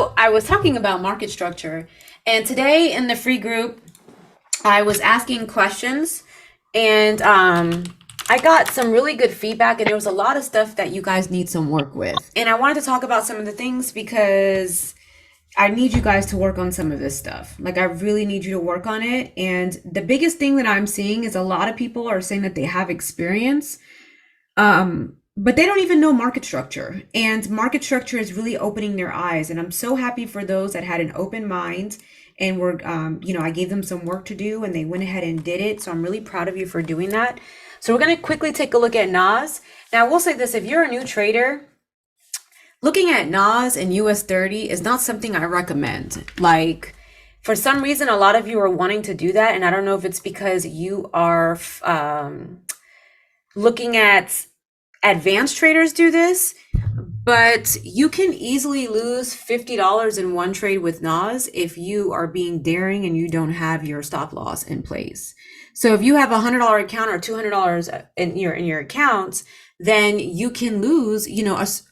So I was talking about market structure, and today in the free group, I was asking questions, and I got some really good feedback, and there was a lot of stuff that you guys need some work with. And I wanted to talk about some of the things because I need you guys to work on some of this stuff. Like, I really need you to work on it. And the biggest thing that I'm seeing is a lot of people are saying that they have experience, but they don't even know market structure. And market structure is really opening their eyes. And I'm so happy for those that had an open mind and were, I gave them some work to do and they went ahead and did it. So I'm really proud of you for doing that. So we're going to quickly take a look at NAS. Now, I will say this, if you're a new trader, looking at NAS and US 30 is not something I recommend. Like, for some reason, a lot of you are wanting to do that. And I don't know if it's because you are looking at advanced traders do this, but you can easily lose $50 in one trade with NAS if you are being daring and you don't have your stop loss in place. So if you have a $100 account or $200 in your account, then you can lose,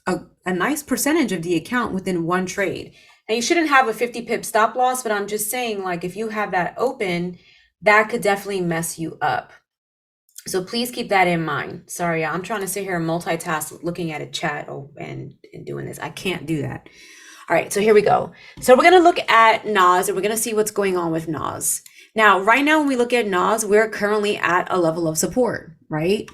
a nice percentage of the account within one trade. Now, you shouldn't have a 50 pip stop loss, but I'm just saying, like, if you have that open, that could definitely mess you up. So please keep that in mind. Sorry, I'm trying to sit here and multitask looking at a chat and doing this. I can't do that. All right, so here we go. So we're going to look at NAS and we're going to see what's going on with NAS. Now, right now, when we look at NAS, we're currently at a level of support, right?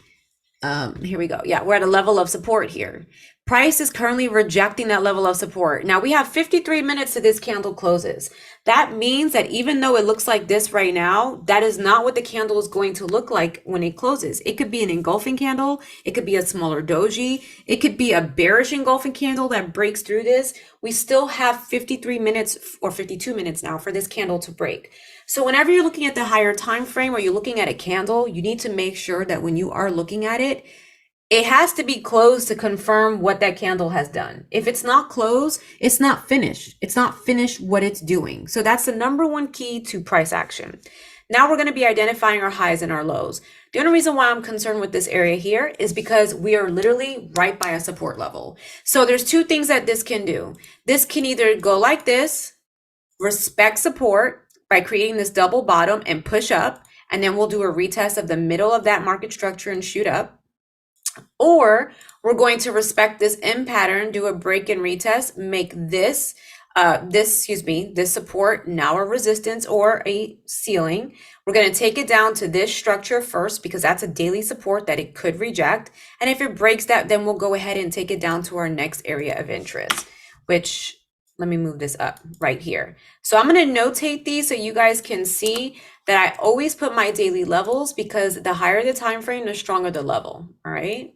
Here we go. Yeah, we're at a level of support here. Price is currently rejecting that level of support. Now we have 53 minutes to this candle closes. That means that even though it looks like this right now, that is not what the candle is going to look like when it closes. It could be an engulfing candle. It could be a smaller doji. It could be a bearish engulfing candle that breaks through this. We still have 53 minutes or 52 minutes now for this candle to break. So whenever you're looking at the higher time frame or you're looking at a candle, you need to make sure that when you are looking at it, it has to be closed to confirm what that candle has done. If it's not closed, it's not finished. It's not finished what it's doing. So that's the number one key to price action. Now we're going to be identifying our highs and our lows. The only reason why I'm concerned with this area here is because we are literally right by a support level. So there's two things that this can do. This can either go like this, respect support by creating this double bottom and push up, and then we'll do a retest of the middle of that market structure and shoot up. Or we're going to respect this M pattern, do a break and retest, make this support now a resistance or a ceiling. We're going to take it down to this structure first because that's a daily support that it could reject. And if it breaks that, then we'll go ahead and take it down to our next area of interest, which, let me move this up right here. So I'm going to notate these so you guys can see that I always put my daily levels because the higher the time frame, the stronger the level. All right.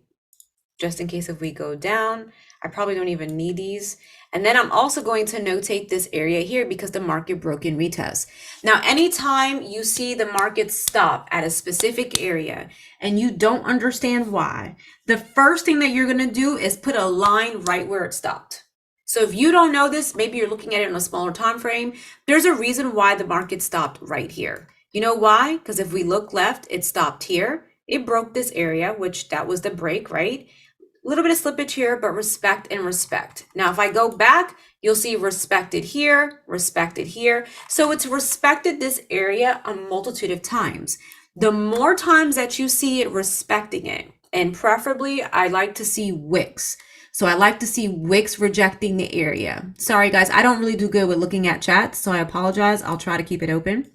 Just in case if we go down, I probably don't even need these. And then I'm also going to notate this area here because the market broke in retest. Now, anytime you see the market stop at a specific area and you don't understand why, the first thing that you're going to do is put a line right where it stopped. So if you don't know this, maybe you're looking at it in a smaller time frame, there's a reason why the market stopped right here. You know why? Because if we look left, it stopped here. It broke this area, which that was the break, right? A little bit of slippage here, but respect and respect. Now, if I go back, you'll see respected here, respected here. So it's respected this area a multitude of times. The more times that you see it respecting it, and preferably I like to see wicks. So I like to see wicks rejecting the area. Sorry guys, I don't really do good with looking at chats, so I apologize. I'll try to keep it open.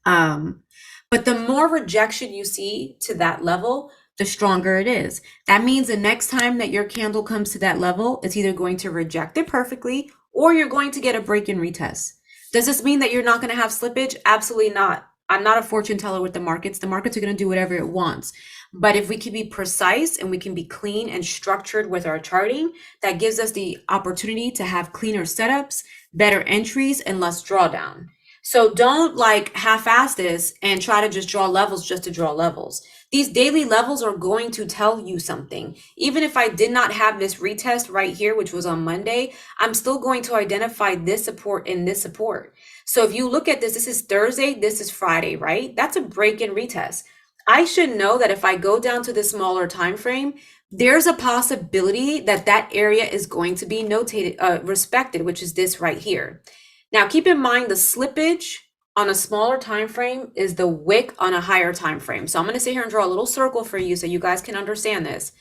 But the more rejection you see to that level, the stronger it is. That means the next time that your candle comes to that level, it's either going to reject it perfectly or you're going to get a break and retest. Does this mean that you're not going to have slippage? Absolutely not. I'm not a fortune teller with the markets. The markets are going to do whatever it wants. But if we can be precise and we can be clean and structured with our charting, that gives us the opportunity to have cleaner setups, better entries, and less drawdown. So don't like half-ass this and try to just draw levels just to draw levels. These daily levels are going to tell you something. Even if I did not have this retest right here, which was on Monday, I'm still going to identify this support and this support. So if you look at this, this is Thursday, this is Friday, right? That's a break and retest. I should know that if I go down to the smaller time frame, there's a possibility that that area is going to be notated, respected, which is this right here. Now, keep in mind the slippage on a smaller time frame is the wick on a higher time frame. So I'm going to sit here and draw a little circle for you so you guys can understand this.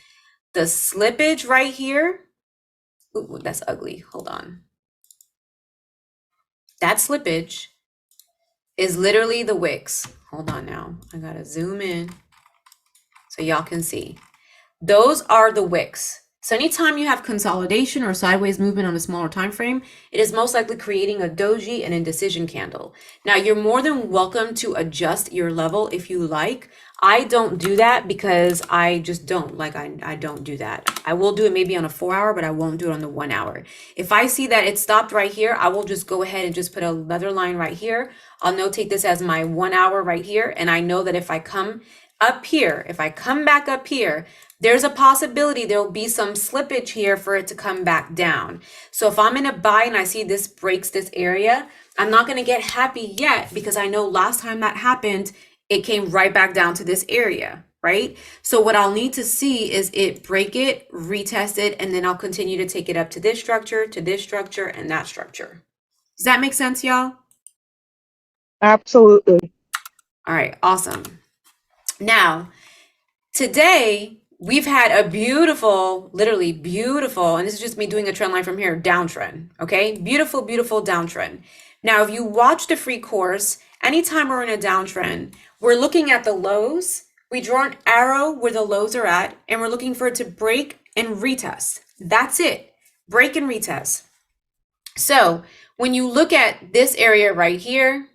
The slippage right here, ooh, that's ugly. Hold on. That slippage is literally the wicks. Hold on now. I got to zoom in so y'all can see. Those are the wicks. So anytime you have consolidation or sideways movement on a smaller time frame, it is most likely creating a doji and indecision candle. Now, you're more than welcome to adjust your level if you like. I don't do that because I just don't. Like, I don't do that. I will do it maybe on a 4 hour, but I won't do it on the 1 hour. If I see that it stopped right here, I will just go ahead and just put another line right here. I'll notate this as my 1 hour right here. And I know that if I come up here, if I come back up here, there's a possibility there'll be some slippage here for it to come back down. So if I'm in a buy and I see this breaks this area, I'm not going to get happy yet because I know last time that happened, it came right back down to this area, right? So what I'll need to see is it break it, retest it, and then I'll continue to take it up to this structure, and that structure. Does that make sense, y'all? Absolutely. All right, awesome. Now, today, we've had a beautiful, literally beautiful, and this is just me doing a trend line from here, downtrend, okay? Beautiful, beautiful downtrend. Now, if you watch the free course, anytime we're in a downtrend, we're looking at the lows, we draw an arrow where the lows are at, and we're looking for it to break and retest. That's it, break and retest. So when you look at this area right here,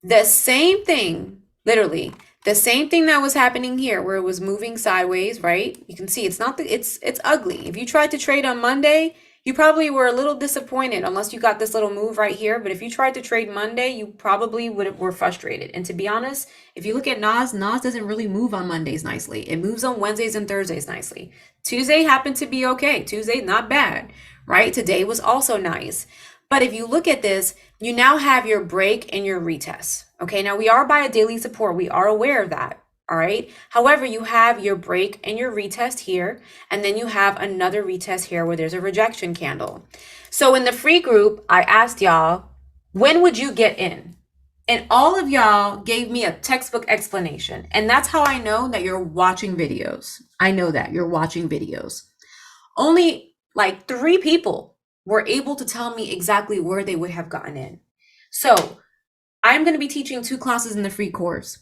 the same thing, literally, the same thing that was happening here where it was moving sideways, right? You can see it's not it's ugly. If you tried to trade on Monday, you probably were a little disappointed unless you got this little move right here. But if you tried to trade Monday, you probably were frustrated. And to be honest, if you look at Nas doesn't really move on Mondays nicely. It moves on Wednesdays and Thursdays nicely. Tuesday happened to be okay. Tuesday, not bad, right? Today was also nice. But if you look at this, you now have your break and your retest. Okay, now we are by a daily support. We are aware of that. All right. However, you have your break and your retest here, and then you have another retest here where there's a rejection candle. So in the free group, I asked y'all, when would you get in? And all of y'all gave me a textbook explanation. And that's how I know that you're watching videos. I know that you're watching videos. Only like 3 people were able to tell me exactly where they would have gotten in. So I'm going to be teaching 2 classes in the free course.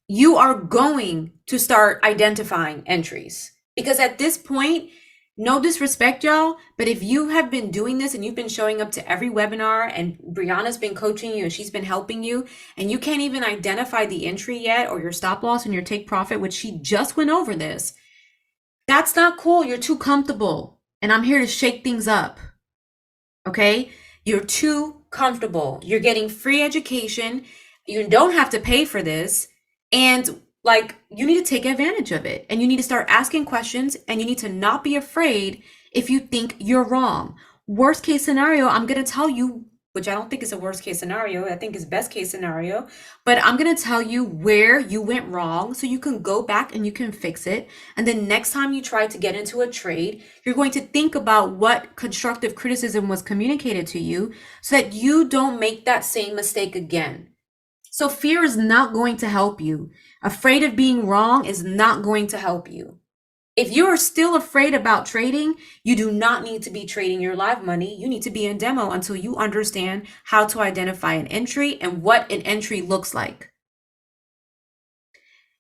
You are going to start identifying entries because at this point, no disrespect, y'all, but if you have been doing this and you've been showing up to every webinar and Brianna's been coaching you and she's been helping you and you can't even identify the entry yet or your stop loss and your take profit, which she just went over this, that's not cool. You're too comfortable. And I'm here to shake things up. Okay? You're too comfortable. You're getting free education. You don't have to pay for this. And like, you need to take advantage of it. And you need to start asking questions. And you need to not be afraid if you think you're wrong. Worst case scenario, I'm going to tell you, which I don't think is a worst case scenario. I think is best case scenario. But I'm going to tell you where you went wrong so you can go back and you can fix it. And then next time you try to get into a trade, you're going to think about what constructive criticism was communicated to you so that you don't make that same mistake again. So fear is not going to help you. Afraid of being wrong is not going to help you. If you are still afraid about trading, you do not need to be trading your live money. You need to be in demo until you understand how to identify an entry and what an entry looks like.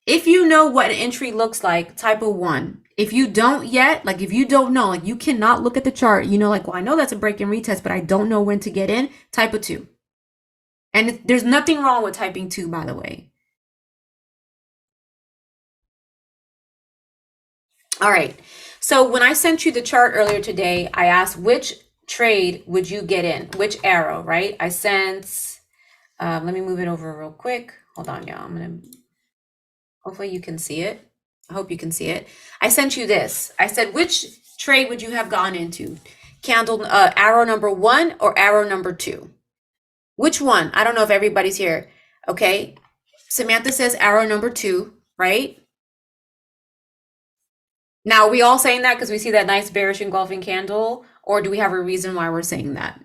If you know what an entry looks like, type a 1. If you don't yet, like if you don't know, like you cannot look at the chart, you know, like, well, I know that's a break and retest, but I don't know when to get in, type a 2. And there's nothing wrong with typing 2, by the way. All right. So when I sent you the chart earlier today, I asked which trade would you get in? Which arrow, right? I sent, let me move it over real quick. Hold on, y'all. Hopefully you can see it. I hope you can see it. I sent you this. I said, which trade would you have gone into? Candle, arrow number 1 or arrow number 2? Which one? I don't know if everybody's here. Okay. Samantha says arrow number 2, right? Now, are we all saying that because we see that nice bearish engulfing candle, or do we have a reason why we're saying that?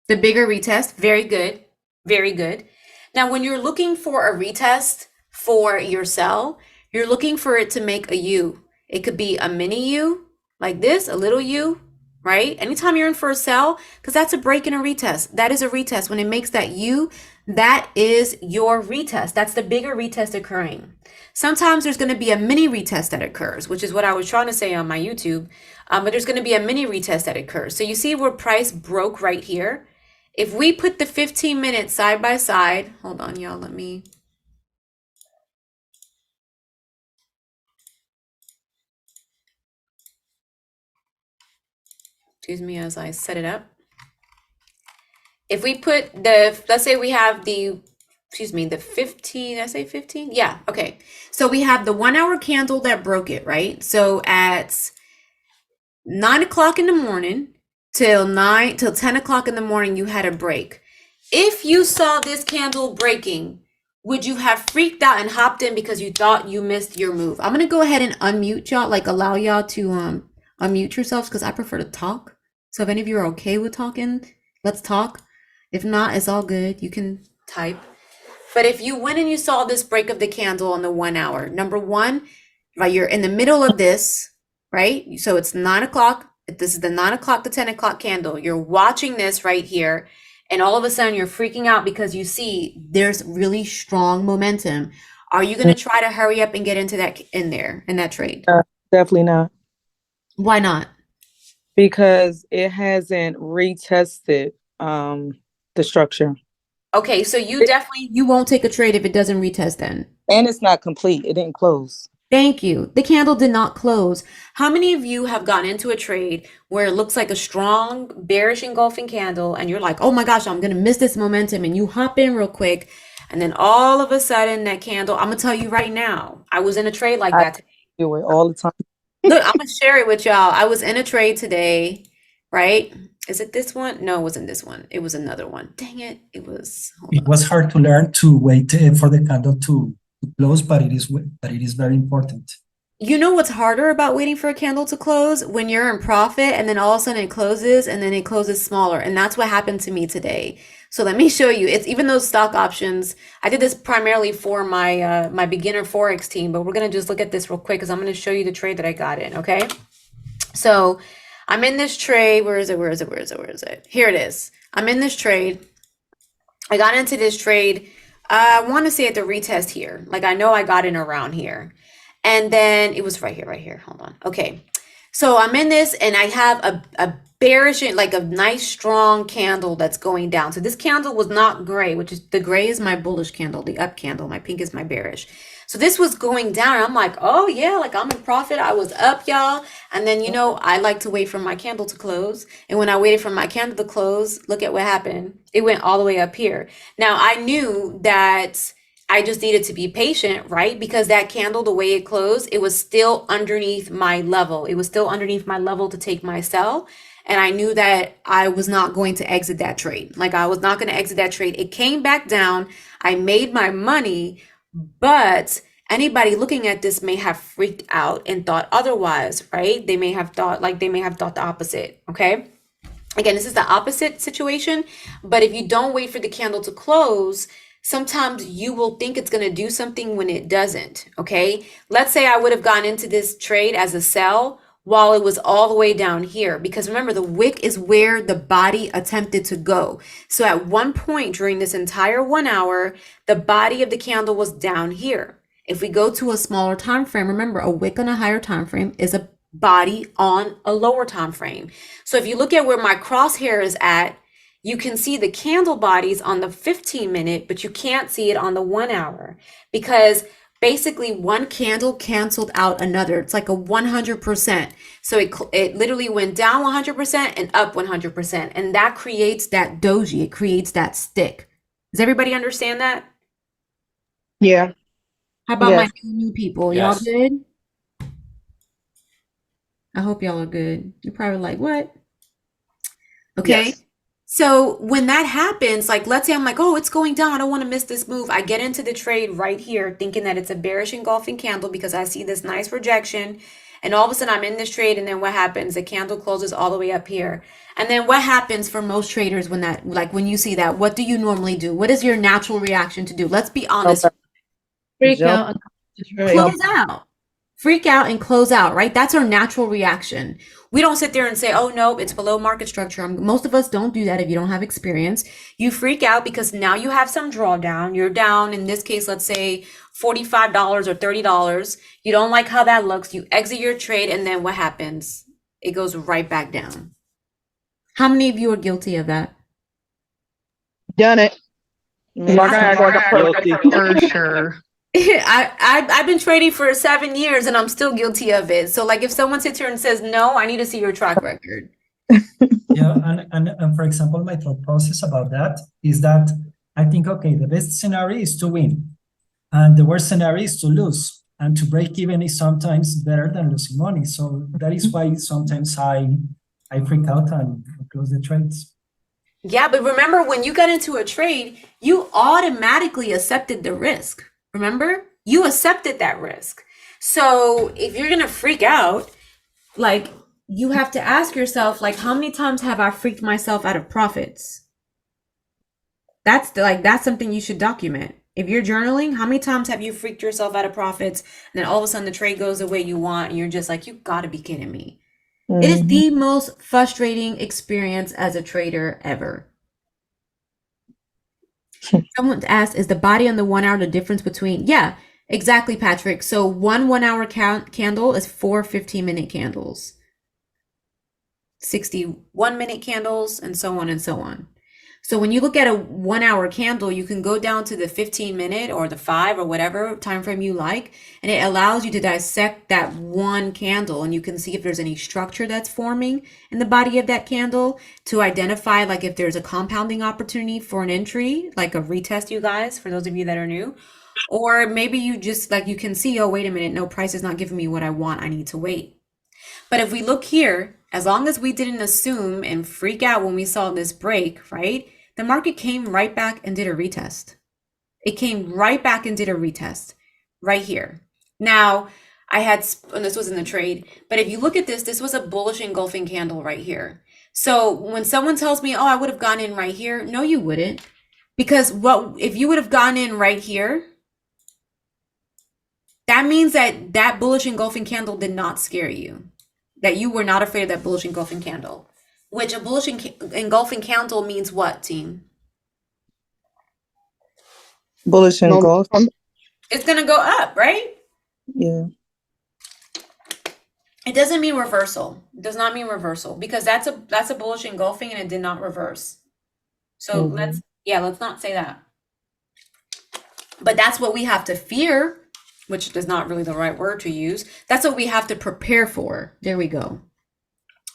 The bigger retest, very good, very good. Now, when you're looking for a retest for your sell, you're looking for it to make a U. It could be a mini U, like this, a little U, right? Anytime you're in for a sell, because that's a break and a retest. That is a retest. When it makes that U, that is your retest. That's the bigger retest occurring. Sometimes there's going to be a mini retest that occurs, which is what I was trying to say on my YouTube. But there's going to be a mini retest that occurs. So you see where price broke right here. If we put the 15 minutes side by side, hold on, y'all, let me. Excuse me as I set it up. If we put the, let's say we have the, excuse me, the 15, did I say 15? Yeah, okay. So we have the 1 hour candle that broke it, right? So at 9 o'clock in the morning till 10 o'clock in the morning, you had a break. If you saw this candle breaking, would you have freaked out and hopped in because you thought you missed your move? I'm gonna go ahead and unmute y'all, like allow y'all to unmute yourselves because I prefer to talk. So if any of you are okay with talking, let's talk. If not, it's all good. You can type. But if you went and you saw this break of the candle on the 1 hour, number one, right, you're in the middle of this, right? So it's 9 o'clock. This is the 9 o'clock to 10 o'clock candle. You're watching this right here. And all of a sudden you're freaking out because you see there's really strong momentum. Are you going to try to hurry up and get into that in that trade? Definitely not. Why not? Because it hasn't retested the structure. Okay, so you won't take a trade if it doesn't retest then. And it's not complete. It didn't close. Thank you. The candle did not close. How many of you have gotten into a trade where it looks like a strong bearish engulfing candle and you're like, oh my gosh, I'm going to miss this momentum, and you hop in real quick, and then all of a sudden that candle, I'm going to tell you right now, I was in a trade like I that today. do it all the time. Look, I'm going to share it with y'all. I was in a trade today, right? Is it this one? No, it wasn't this one. It was another one. Dang it. It was, hold It on. was hard to learn to wait for the candle to close, but it is very important. You know what's harder about waiting for a candle to close? When you're in profit and then all of a sudden it closes and then it closes smaller. And that's what happened to me today. So let me show you. It's even those stock options. I did this primarily for my my beginner Forex team, but we're gonna just look at this real quick because I'm gonna show you the trade that I got in, okay? So I'm in this trade. Where is it? Where is it? Where is it? Where is it? Here it is. I'm in this trade. I got into this trade. I want to say at the retest here. Like I know I got in around here. And then it was right here, right here. Hold on. Okay. So I'm in this and I have a bearish, like a nice strong candle that's going down. So this candle was not gray, which is the gray is my bullish candle, the up candle. My pink is my bearish. So this was going down. I'm like, oh yeah, like I'm in profit. I was up, y'all. And then, you know, I like to wait for my candle to close. And when I waited for my candle to close, look at what happened. It went all the way up here. Now I knew that I just needed to be patient, right? Because that candle, the way it closed, it was still underneath my level. It was still underneath my level to take my sell. And I knew that I was not going to exit that trade. Like I was not going to exit that trade. It came back down. I made my money, but anybody looking at this may have freaked out and thought otherwise, right? They may have thought the opposite, okay? Again, this is the opposite situation, but if you don't wait for the candle to close, sometimes you will think it's going to do something when it doesn't, okay? Let's say I would have gone into this trade as a sell while it was all the way down here, because remember, the wick is where the body attempted to go. So at one point during this entire 1 hour, the body of the candle was down here. If we go to a smaller time frame, remember, a wick on a higher time frame is a body on a lower time frame. So if you look at where my crosshair is at, you can see the candle bodies on the 15 minute, but you can't see it on the 1 hour because basically one candle canceled out another. It's like a 100%. So it literally went down 100% and up 100%. And that creates that doji. It creates that stick. Does everybody understand that? Yeah. How about my Yes. new people? Y'all Yes. good? I hope y'all are good. You're probably like, what? Okay. Yes. So when that happens, like let's say I'm like, oh, it's going down. I don't want to miss this move. I get into the trade right here thinking that it's a bearish engulfing candle because I see this nice rejection. And all of a sudden I'm in this trade. And then what happens? The candle closes all the way up here. And then what happens for most traders when that, like when you see that, what do you normally do? What is your natural reaction to do? Let's be honest. Freak Jump. out and trade. Close out. Freak out and close out, right? That's our natural reaction. We don't sit there and say, oh, no, it's below market structure. Most of us don't do that if you don't have experience. You freak out because now you have some drawdown. You're down, in this case, let's say $45 or $30. You don't like how that looks. You exit your trade, and then what happens? It goes right back down. How many of you are guilty of that? Done it. Guilty for sure. I've been trading for 7 years and I'm still guilty of it. So like if someone sits here and says no, I need to see your track record. Yeah, and for example, my thought process about that is that I think, okay, the best scenario is to win, and the worst scenario is to lose. And to break even is sometimes better than losing money. So that is why sometimes I freak out and close the trades. Yeah, but remember when you got into a trade, you automatically accepted the risk. Remember? You accepted that risk. So if you're gonna freak out, like you have to ask yourself, like, how many times have I freaked myself out of profits? That's that's something you should document. If you're journaling, how many times have you freaked yourself out of profits? And then all of a sudden the trade goes the way you want, and you're just like, you gotta be kidding me. It is the most frustrating experience as a trader ever. Someone asked, is the body on the 1 hour the difference between? Yeah, exactly, Patrick. So one 1 hour candle is 4 15-minute candles, 61-minute candles, and so on and so on. So when you look at a 1 hour candle, you can go down to the 15-minute or the 5 or whatever time frame you like, and it allows you to dissect that one candle, and you can see if there's any structure that's forming in the body of that candle to identify like if there's a compounding opportunity for an entry, like a retest, you guys, for those of you that are new. Or maybe you just like you can see, oh, wait a minute, no, price is not giving me what I want. I need to wait. But if we look here, as long as we didn't assume and freak out when we saw this break, right? The market came right back and did a retest. It came right back and did a retest right here. Now, and this was in the trade, but if you look at this, this was a bullish engulfing candle right here. So when someone tells me, oh, I would have gone in right here, no, you wouldn't. Because if you would have gone in right here, that means that that bullish engulfing candle did not scare you. That you were not afraid of that bullish engulfing candle. Which a bullish engulfing candle means what, team? Bullish engulf. It's going to go up, right? Yeah. It doesn't mean reversal. It does not mean reversal because that's a bullish engulfing and it did not reverse. So let's not say that. But that's what we have to fear, which is not really the right word to use. That's what we have to prepare for. There we go.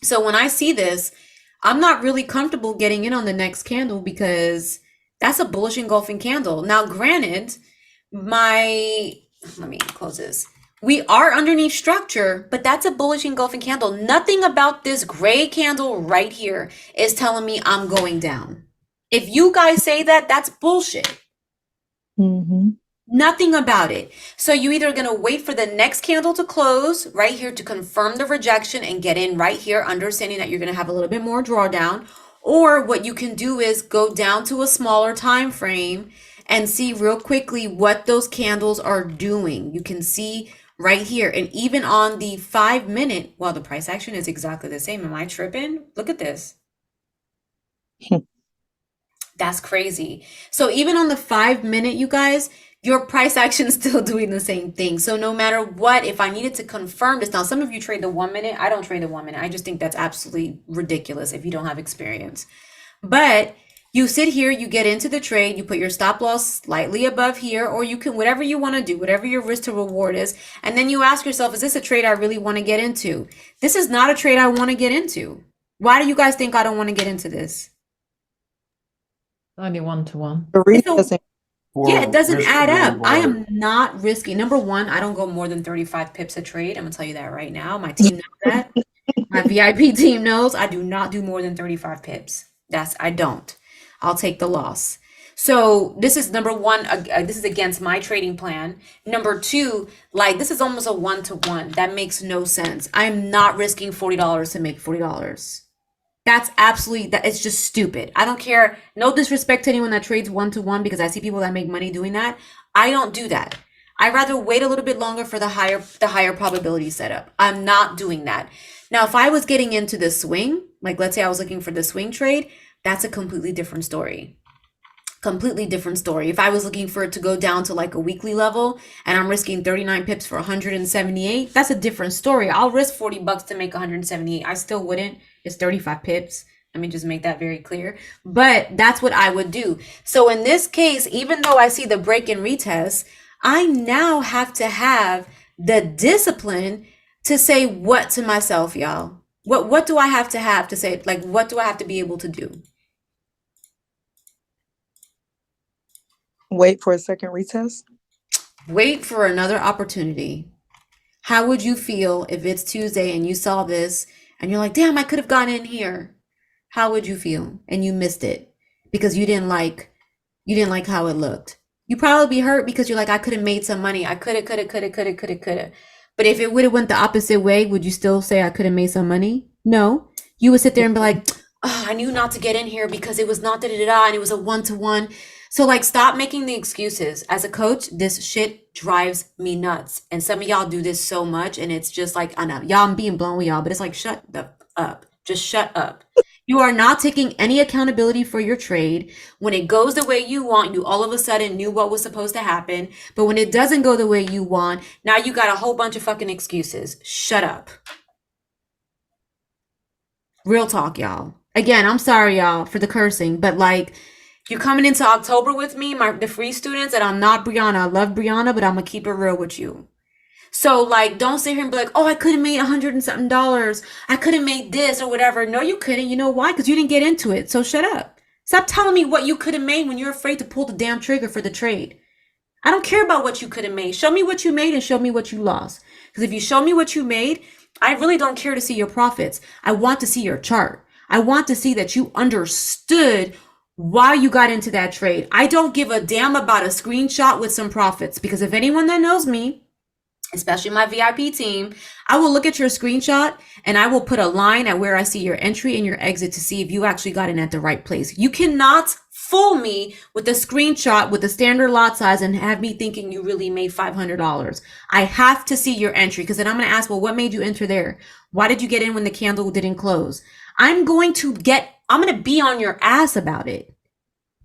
So when I see this, I'm not really comfortable getting in on the next candle because that's a bullish engulfing candle. Now, granted, let me close this. We are underneath structure, but that's a bullish engulfing candle. Nothing about this gray candle right here is telling me I'm going down. If you guys say that, that's bullshit. Nothing about it. So you either going to wait for the next candle to close right here to confirm the rejection and get in right here, understanding that you're going to have a little bit more drawdown. Or what you can do is go down to a smaller time frame and see real quickly what those candles are doing. You can see right here. And even on the 5-minute, well, the price action is exactly the same. Am I tripping? Look at this. That's crazy. So even on the 5-minute, you guys, your price action is still doing the same thing. So no matter what, if I needed to confirm this, now some of you trade the 1 minute. I don't trade the 1 minute. I just think that's absolutely ridiculous if you don't have experience. But you sit here, you get into the trade, you put your stop loss slightly above here, or you can, whatever you want to do, whatever your risk to reward is. And then you ask yourself, is this a trade I really want to get into? This is not a trade I want to get into. Why do you guys think I don't want to get into this? Only 1-to-1. Yeah, it doesn't add up. I am not risky. Number one, I don't go more than 35 pips a trade. I'm gonna tell you that right now. My team knows that. My VIP team knows I do not do more than 35 pips. I don't. I'll take the loss. So this is number one. This is against my trading plan. Number two, like this is almost a 1-to-1. That makes no sense. I'm not risking $40 to make $40. That's absolutely that. It's just stupid. I don't care. No disrespect to anyone that trades 1-to-1 because I see people that make money doing that. I don't do that. I'd rather wait a little bit longer for the higher probability setup. I'm not doing that. Now, if I was getting into the swing, like let's say I was looking for the swing trade, that's a completely different story. Completely different story. If I was looking for it to go down to like a weekly level and I'm risking 39 pips for 178, that's a different story. I'll risk $40 to make 178. I still wouldn't. It's 35 pips. Let me just make that very clear. But that's what I would do. So in this case, even though I see the break and retest, I now have to have the discipline to say what to myself, y'all? What do I have to say? Like, what do I have to be able to do? Wait for a second retest. Wait for another opportunity. How would you feel if it's Tuesday and you saw this and you're like, damn, I could have gone in here? How would you feel? And you missed it because you didn't like how it looked. You probably be hurt because you're like, I could have made some money. I coulda. But if it would have went the opposite way, would you still say I could have made some money? No. You would sit there and be like, oh, I knew not to get in here because it was not da-da-da-da and it was a 1-to-1. So like, stop making the excuses. As a coach, this shit drives me nuts. And some of y'all do this so much and it's just like, I know, y'all, I'm being blown with y'all, but it's like, shut the up. Just shut up. You are not taking any accountability for your trade. When it goes the way you want, you all of a sudden knew what was supposed to happen. But when it doesn't go the way you want, now you got a whole bunch of fucking excuses. Shut up. Real talk, y'all. Again, I'm sorry, y'all, for the cursing, but like, you're coming into October with me, the free students, and I'm not Brianna. I love Brianna, but I'm gonna keep it real with you. So like, don't sit here and be like, oh, I could have made $100 and something. I could have made this or whatever. No, you couldn't. You know why? Because you didn't get into it. So shut up. Stop telling me what you could have made when you're afraid to pull the damn trigger for the trade. I don't care about what you could have made. Show me what you made and show me what you lost. Because if you show me what you made, I really don't care to see your profits. I want to see your chart. I want to see that you understood why you got into that trade. I don't give a damn about a screenshot with some profits, because if anyone that knows me, especially my VIP team, I will look at your screenshot and I will put a line at where I see your entry and your exit to see if you actually got in at the right place. You cannot fool me with a screenshot with a standard lot size and have me thinking you really made $500. I have to see your entry, because then I'm going to ask, well, what made you enter there? Why did you get in when the candle didn't close? I'm going to be on your ass about it.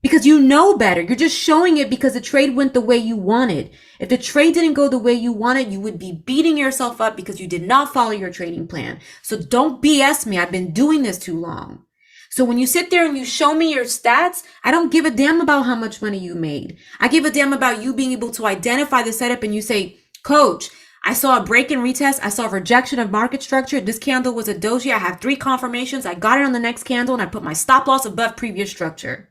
Because you know better. You're just showing it because the trade went the way you wanted. If the trade didn't go the way you wanted, you would be beating yourself up because you did not follow your trading plan. So don't BS me. I've been doing this too long. So when you sit there and you show me your stats, I don't give a damn about how much money you made. I give a damn about you being able to identify the setup and you say, Coach, I saw a break and retest. I saw a rejection of market structure. This candle was a doji. I have 3 confirmations. I got it on the next candle and I put my stop loss above previous structure.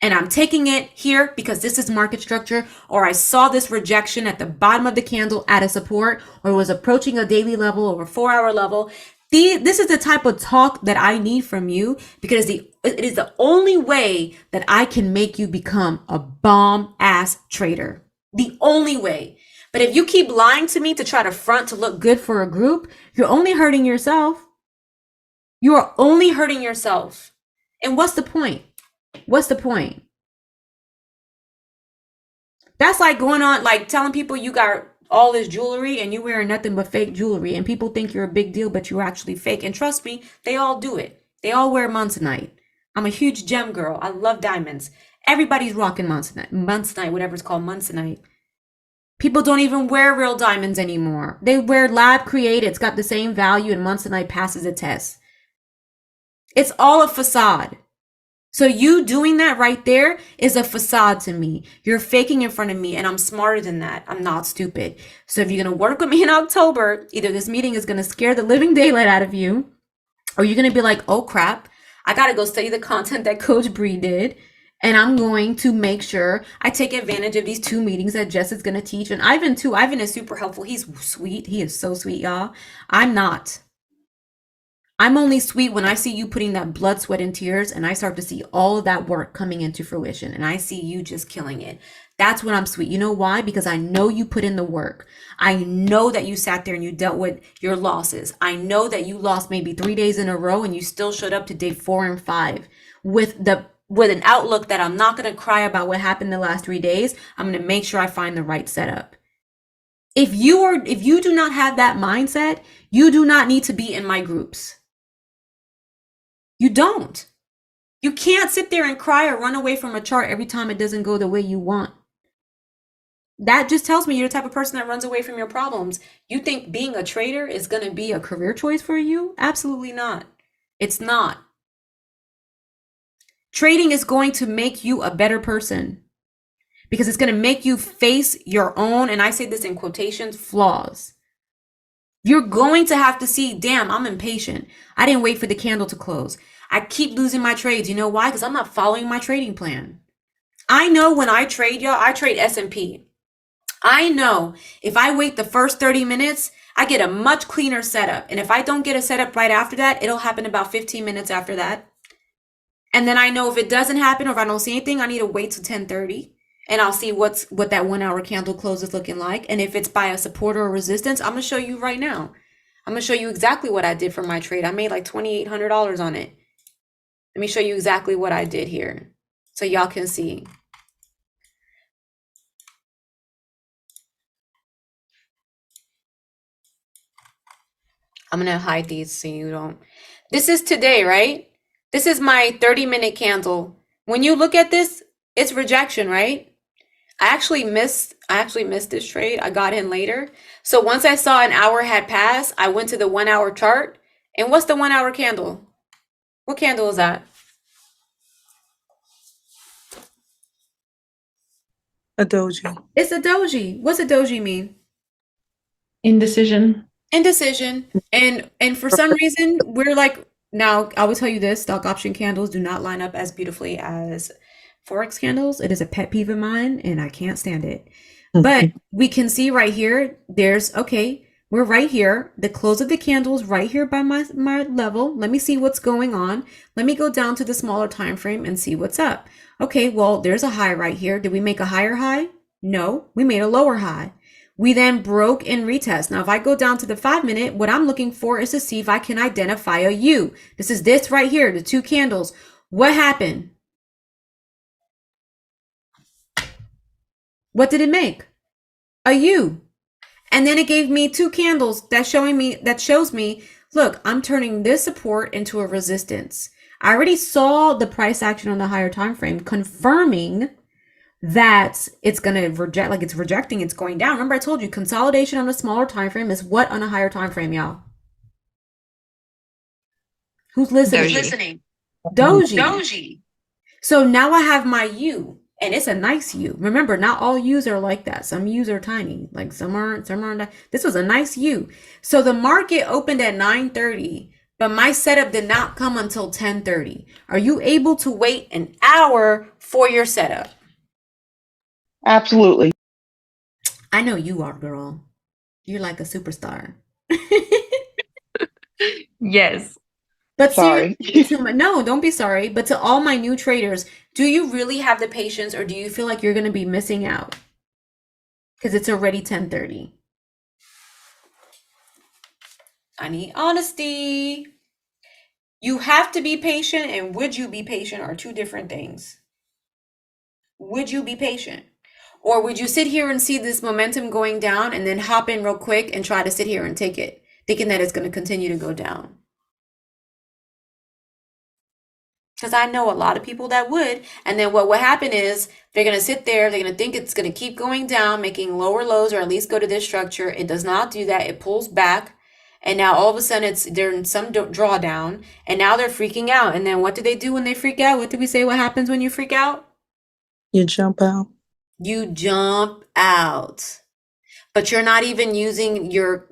And I'm taking it here because this is market structure, or I saw this rejection at the bottom of the candle at a support, or it was approaching a daily level or a 4-hour level. This is the type of talk that I need from you, because it is the only way that I can make you become a bomb ass trader. The only way. But if you keep lying to me to try to front to look good for a group, you're only hurting yourself. You are only hurting yourself. And what's the point? What's the point? That's like going on, like telling people you got all this jewelry and you're wearing nothing but fake jewelry, and people think you're a big deal, but you're actually fake. And trust me, they all do it. They all wear monzonite. I'm a huge gem girl. I love diamonds. Everybody's rocking monzonite, whatever it's called, monzonite. People don't even wear real diamonds anymore. They wear lab created. It's got the same value, and monzonite passes a test. It's all a facade. So you doing that right there is a facade to me. You're faking in front of me, and I'm smarter than that. I'm not stupid. So if you're going to work with me in October, either this meeting is going to scare the living daylight out of you, or you're going to be like, oh crap, I got to go study the content that Coach Bree did, and I'm going to make sure I take advantage of these 2 meetings that Jess is going to teach. And Ivan too. Ivan is super helpful. He's sweet. He is so sweet, y'all. I'm not. I'm only sweet when I see you putting that blood, sweat, and tears, and I start to see all of that work coming into fruition, and I see you just killing it. That's when I'm sweet. You know why? Because I know you put in the work. I know that you sat there and you dealt with your losses. I know that you lost maybe 3 days in a row and you still showed up to day 4 and 5 with an outlook that I'm not going to cry about what happened the last 3 days. I'm going to make sure I find the right setup. If you do not have that mindset, you do not need to be in my groups. You don't. You can't sit there and cry or run away from a chart every time it doesn't go the way you want. That just tells me you're the type of person that runs away from your problems. You think being a trader is going to be a career choice for you? Absolutely not. It's not. Trading is going to make you a better person because it's going to make you face your own, and I say this in quotations, flaws. You're going to have to see, damn, I'm impatient. I didn't wait for the candle to close. I keep losing my trades. You know why? Because I'm not following my trading plan. I know when I trade, y'all, I trade S&P. I know if I wait the first 30 minutes, I get a much cleaner setup. And if I don't get a setup right after that, it'll happen about 15 minutes after that. And then I know if it doesn't happen or if I don't see anything, I need to wait till 10:30 and I'll see what that 1 hour candle close is looking like. And if it's by a support or a resistance, I'm going to show you right now. I'm going to show you exactly what I did for my trade. I made like $2,800 on it. Let me show you exactly what I did here so y'all can see. I'm going to hide these so you don't. This is today, right? This is my 30-minute candle. When you look at this, it's rejection, right? I actually missed this trade. I got in later. So once I saw an hour had passed, I went to the 1 hour chart. And what's the 1 hour candle? What candle is that? A doji. It's a doji. What's a doji mean? Indecision. Indecision. And for some reason, we're like, now I will tell you this, stock option candles do not line up as beautifully as Forex candles. It is a pet peeve of mine and I can't stand it. But we can see right here, we're right here. The close of the candle is right here by my level. Let me see what's going on. Let me go down to the smaller time frame and see what's up. Okay, well, there's a high right here. Did we make a higher high? No, we made a lower high. We then broke in retest. Now, if I go down to the 5-minute, what I'm looking for is to see if I can identify a U. This is this right here, the two candles. What happened? What did it make? A U. And then it gave me two candles that shows me, look, I'm turning this support into a resistance. I already saw the price action on the higher time frame confirming that it's going to reject, like it's rejecting, it's going down. Remember I told you consolidation on a smaller time frame is what on a higher time frame, y'all? Who's listening? Doji. So now I have my U. And it's a nice U. Remember, not all U's are like that. Some U's are tiny, like some aren't. This was a nice U. So the market opened at 9:30, but my setup did not come until 10:30. Are you able to wait an hour for your setup? Absolutely. I know you are, girl. You're like a superstar. Yes. But Sorry. no, don't be sorry. But to all my new traders, do you really have the patience or do you feel like you're going to be missing out? Because it's already 10:30. I need honesty. You have to be patient and would you be patient are two different things. Would you be patient? Or would you sit here and see this momentum going down and then hop in real quick and try to sit here and take it, thinking that it's going to continue to go down? Because I know a lot of people that would. And then what would happen is they're going to sit there. They're going to think it's going to keep going down, making lower lows or at least go to this structure. It does not do that. It pulls back. And now all of a sudden they're in some drawdown. And now they're freaking out. And then what do they do when they freak out? What did we say what happens when you freak out? You jump out. You jump out. But you're not even using your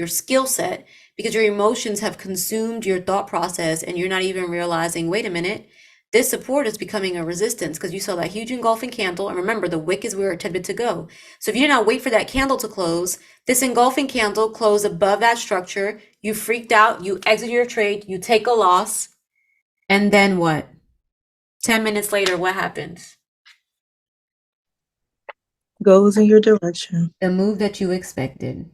skill set. Because your emotions have consumed your thought process and you're not even realizing, wait a minute, This support is becoming a resistance because you saw that huge engulfing candle. And remember, the wick is where it tended to go. So if you did not wait for that candle to close, this engulfing candle closed above that structure. You freaked out. You exit your trade. You take a loss. And then what? 10 minutes later, what happens? Goes in your direction. The move that you expected.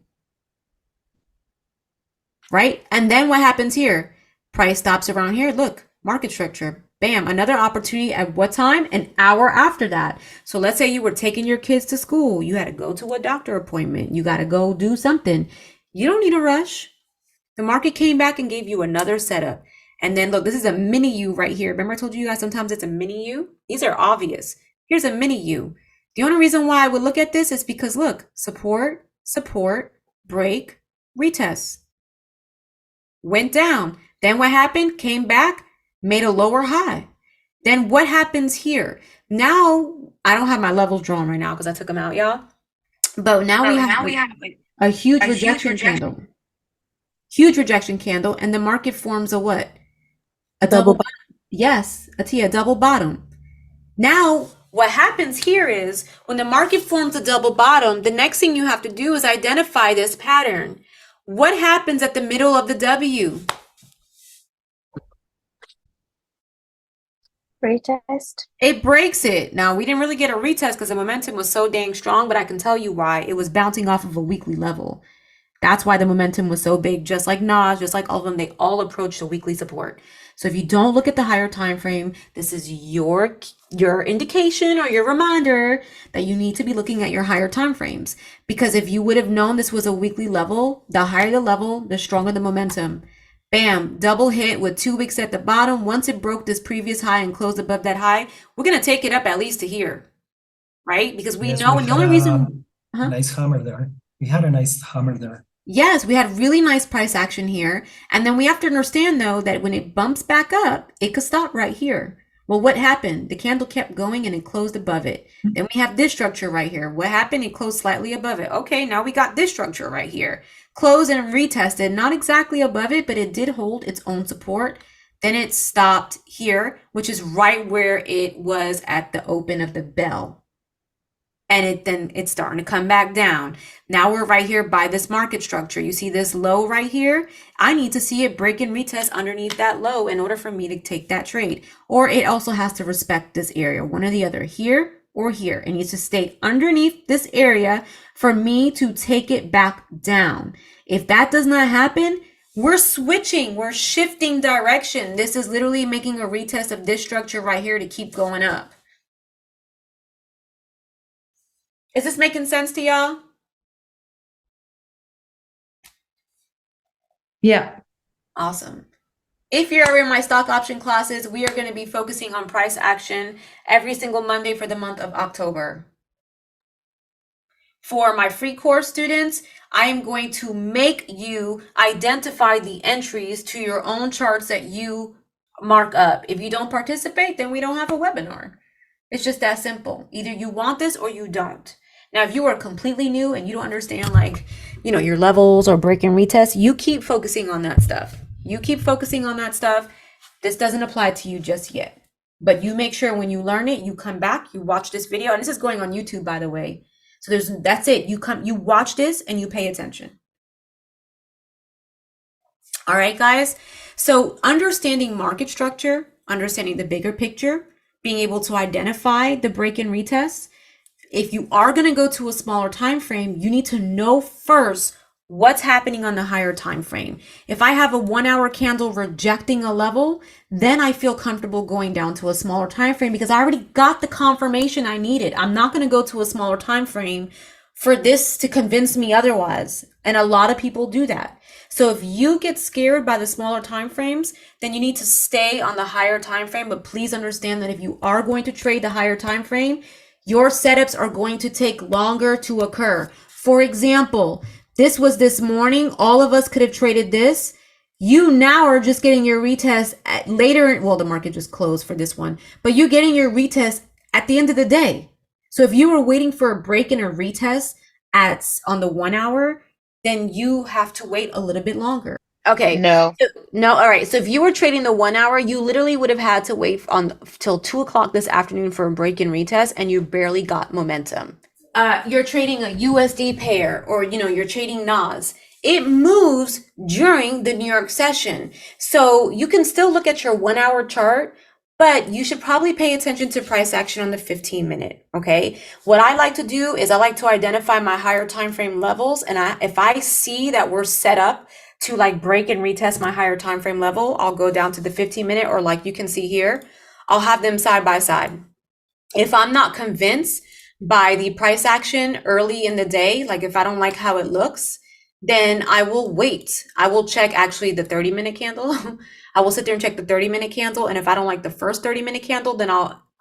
Right? And then what happens here? Price stops around here. Look, market structure. Bam, another opportunity at what time? An hour after that. So let's say you were taking your kids to school. You had to go to a doctor appointment. You got to go do something. You don't need a rush. The market came back and gave you another setup. And then look, this is a mini U right here. Remember I told you guys sometimes it's a mini U? These are obvious. Here's a mini U. The only reason why I would look at this is because look, support, break, retest. Went down. Then what happened? Came back, made a lower high. Then what happens here? Now, I don't have my levels drawn right now because I took them out, y'all. But now we have a huge rejection candle. Huge rejection candle, and the market forms a what? A double bottom. Yes, a double bottom. Now, what happens here is when the market forms a double bottom, the next thing you have to do is identify this pattern. What happens at the middle of the W? Retest. It breaks it. Now, we didn't really get a retest because the momentum was so dang strong, but I can tell you why. It was bouncing off of a weekly level. That's why the momentum was so big, just like Nas, just like all of them, they all approached the weekly support. So if you don't look at the higher time frame, this is your indication or your reminder that you need to be looking at your higher time frames. Because if you would have known this was a weekly level, the higher the level, the stronger the momentum. Bam, double hit with 2 weeks at the bottom. Once it broke this previous high and closed above that high, we're going to take it up at least to here, right? Because we know, and the only reason... Nice hammer there. We had a nice hammer there. Yes, we had really nice price action here. And then we have to understand, though, that when it bumps back up, it could stop right here. Well, what happened? The candle kept going and it closed above it. Then we have this structure right here. What happened? It closed slightly above it. Okay, now we got this structure right here. Closed and retested, not exactly above it, but it did hold its own support. Then it stopped here, which is right where it was at the open of the bell. And it's starting to come back down. Now we're right here by this market structure. You see this low right here? I need to see it break and retest underneath that low in order for me to take that trade. Or it also has to respect this area, one or the other, here or here. It needs to stay underneath this area for me to take it back down. If that does not happen, we're switching, we're shifting direction. This is literally making a retest of this structure right here to keep going up. Is this making sense to y'all? Yeah. Awesome. If you're in my stock option classes, we are going to be focusing on price action every single Monday for the month of October. For my free course students, I am going to make you identify the entries to your own charts that you mark up. If you don't participate, then we don't have a webinar. It's just that simple. Either you want this or you don't. Now, if you are completely new and you don't understand, like, your levels or break and retest, you keep focusing on that stuff. You keep focusing on that stuff. This doesn't apply to you just yet. But you make sure when you learn it, you come back, you watch this video. And this is going on YouTube, by the way. So that's it. You watch this and you pay attention. All right, guys. So understanding market structure, understanding the bigger picture, being able to identify the break and retest. If you are going to go to a smaller time frame, you need to know first what's happening on the higher time frame. If I have a 1 hour candle rejecting a level, then I feel comfortable going down to a smaller time frame because I already got the confirmation I needed. I'm not going to go to a smaller time frame for this to convince me otherwise. And a lot of people do that. So if you get scared by the smaller time frames, then you need to stay on the higher time frame. But please understand that if you are going to trade the higher time frame, your setups are going to take longer to occur. For example, this was this morning. All of us could have traded this. You now are just getting your retest later. Well, the market just closed for this one, but you're getting your retest at the end of the day. So if you were waiting for a break and a retest on the 1 hour, then you have to wait a little bit longer. Okay. No. No, all right. So if you were trading the 1 hour, you literally would have had to wait on till 2 o'clock this afternoon for a break and retest, and you barely got momentum. You're trading a USD pair, or you're trading NAS. It moves during the New York session, so you can still look at your 1 hour chart, but you should probably pay attention to price action on the 15 minute. Okay. What I like to do is I like to identify my higher time frame levels, and if I see that we're set up to like break and retest my higher time frame level, I'll go down to the 15 minute, or like you can see here, I'll have them side by side. If I'm not convinced by the price action early in the day, like if I don't like how it looks, then I will wait. I will check actually the 30-minute candle. I will sit there and check the 30-minute candle. And if I don't like the first 30-minute candle, then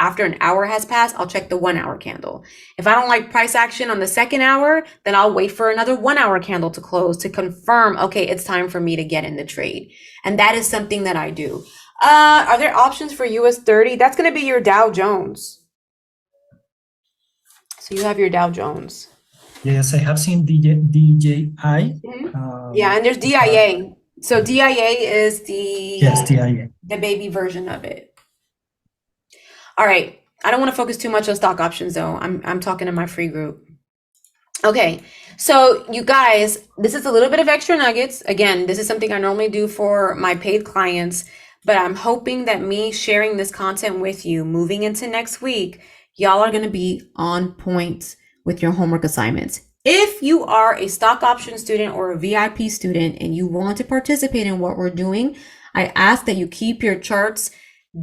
after an hour has passed, I'll check the 1 hour candle. If I don't like price action on the second hour, then I'll wait for another 1 hour candle to close to confirm, okay, it's time for me to get in the trade. And that is something that I do. Are there options for US 30? That's going to be your Dow Jones. So you have your Dow Jones. Yes, I have seen DJI. Yeah, and there's DIA. So DIA is the Yes, DIA. the baby version of it. All right. I don't want to focus too much on stock options though. I'm talking to my free group. Okay. So you guys, this is a little bit of extra nuggets. Again, this is something I normally do for my paid clients, but I'm hoping that me sharing this content with you moving into next week, y'all are going to be on point with your homework assignments. If you are a stock option student or a VIP student and you want to participate in what we're doing, I ask that you keep your charts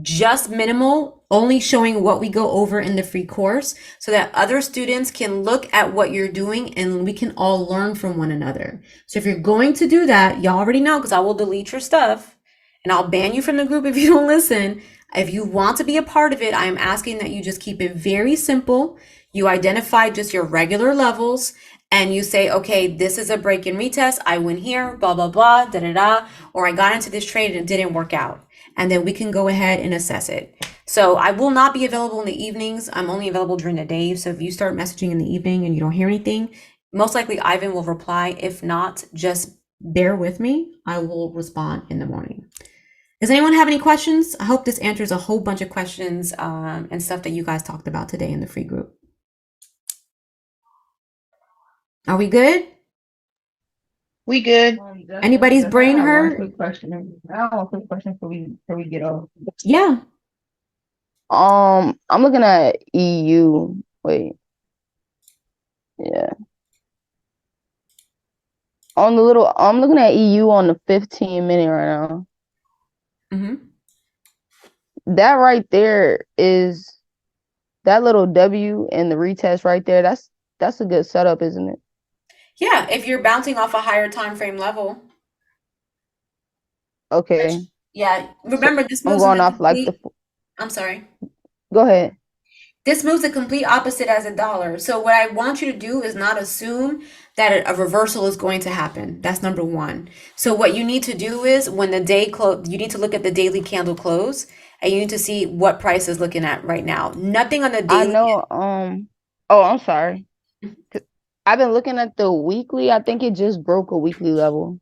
just minimal, only showing what we go over in the free course so that other students can look at what you're doing and we can all learn from one another. So if you're going to do that, y'all already know, because I will delete your stuff and I'll ban you from the group if you don't listen. If you want to be a part of it, I am asking that you just keep it very simple. You identify just your regular levels and you say, okay, this is a break and retest. I went here, blah, blah, blah, da, da, da, or I got into this trade and it didn't work out. And then we can go ahead and assess it. So I will not be available in the evenings. I'm only available during the day. So if you start messaging in the evening and you don't hear anything, most likely Ivan will reply. If not, just bear with me. I will respond in the morning. Does anyone have any questions? I hope this answers a whole bunch of questions and stuff that you guys talked about today in the free group. Are we good? We good. Anybody's brain I have hurt? one quick question. I have one quick question before we get off. Yeah. I'm looking at EU. Wait. Yeah. On the little, I'm looking at EU on the 15-minute right now. Mm-hmm. That right there is that little W and the retest right there. That's a good setup, isn't it? Yeah, if you're bouncing off a higher time frame level. Okay. Yeah, remember this I'm moves in going the off like complete, I'm sorry. go ahead. This moves the complete opposite as a dollar. So what I want you to do is not assume that a reversal is going to happen. That's number one. So what you need to do is when the day close, you need to look at the daily candle close and you need to see what price is looking at right now. Nothing on the I daily. know. Oh, I'm sorry. I've been looking at the weekly. I think it just broke a weekly level.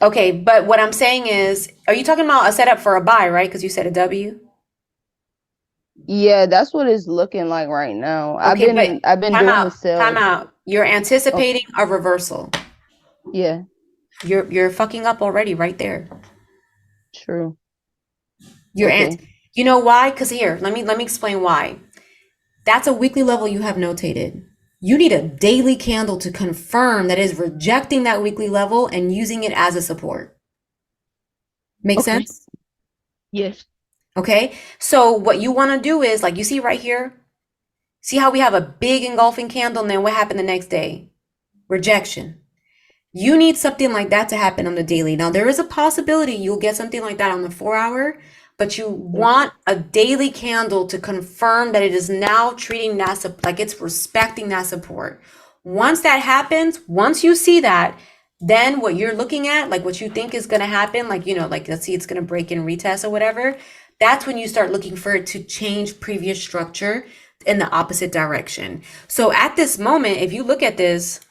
Okay, but what I'm saying is, are you talking about a setup for a buy, right? Because you said a W. Yeah, that's what it's looking like right now. Okay, but I've been time doing the out. sell. Time out. You're anticipating a reversal. Yeah, You're fucking up already right there. true. You're Okay. you know why? Because here, let me explain why. That's a weekly level you have notated. You need a daily candle to confirm that is rejecting that weekly level and using it as a support. Make Okay. sense? Yes. Okay. So what you want to do is, like you see right here, see how we have a big engulfing candle and then what happened the next day? Rejection. You need something like that to happen on the daily. Now, there is a possibility you'll get something like that on the 4-hour, but you want a daily candle to confirm that it is now treating that like it's respecting that support. Once that happens, once you see that, then what you're looking at, like what you think is going to happen, like, like let's see, it's going to break in retest or whatever. That's when you start looking for it to change previous structure in the opposite direction. So at this moment, if you look at this,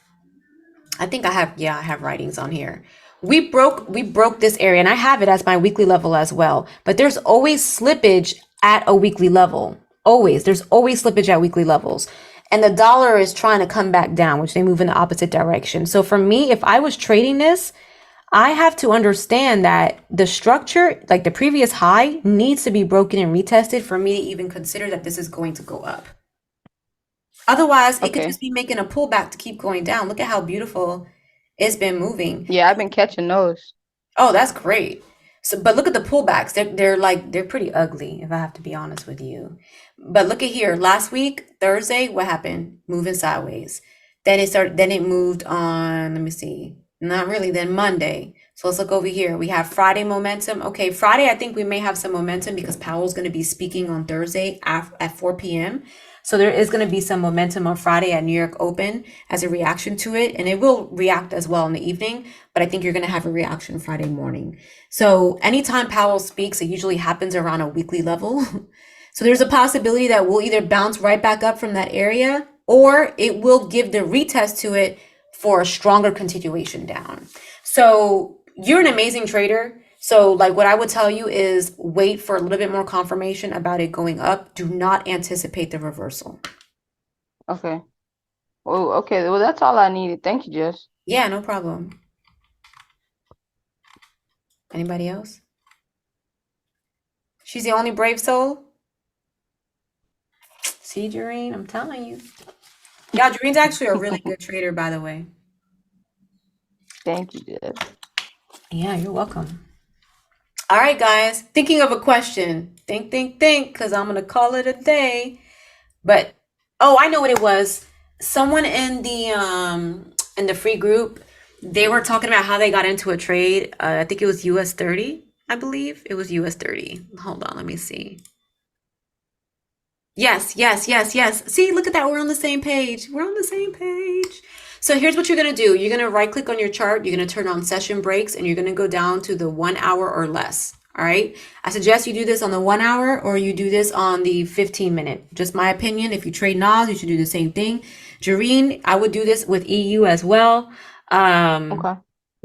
I think I have writings on here. we broke this area, and I have it as my weekly level as well. But there's always slippage at a weekly level. There's always slippage at weekly levels. And the dollar is trying to come back down, which they move in the opposite direction. So for me, if I was trading this, I have to understand that the structure, like the previous high, needs to be broken and retested for me to even consider that this is going to go up. Otherwise, it could Okay. just be making a pullback to keep going down. Look at how beautiful it's been moving. Yeah, I've been catching those. Oh, that's great. So, but look at the pullbacks. They're pretty ugly, if I have to be honest with you. But look at here. Last week, Thursday, what happened? Moving sideways. Then it moved on, let me see. Not really, then Monday. So let's look over here. We have Friday momentum. Okay, Friday, I think we may have some momentum because Powell's going to be speaking on Thursday at 4 p.m. So there is going to be some momentum on Friday at New York Open as a reaction to it. And it will react as well in the evening, but I think you're going to have a reaction Friday morning. So anytime Powell speaks, it usually happens around a weekly level. So there's a possibility that we'll either bounce right back up from that area, or it will give the retest to it for a stronger continuation down. So you're an amazing trader. So like what I would tell you is wait for a little bit more confirmation about it going up. Do not anticipate the reversal. Okay. Oh, okay. Well, that's all I needed. Thank you, Jess. Yeah, no problem. Anybody else? She's the only brave soul? See, Jareen, I'm telling you. Yeah, Jareen's actually a really good trader, by the way. Thank you, Jess. Yeah, you're welcome. All right, guys. Thinking of a question. Think, because I'm gonna call it a day. But oh, I know what it was. Someone in the free group, they were talking about how they got into a trade. I think it was US 30, I believe. It was US 30. Hold on, let me see. Yes. See, look at that. We're on the same page. So here's what you're going to do. You're going to right click on your chart. You're going to turn on session breaks and you're going to go down to the 1 hour or less. All right. I suggest you do this on the 1 hour or you do this on the 15-minute. Just my opinion. If you trade NOS, you should do the same thing. Jareen, I would do this with EU as well. Okay.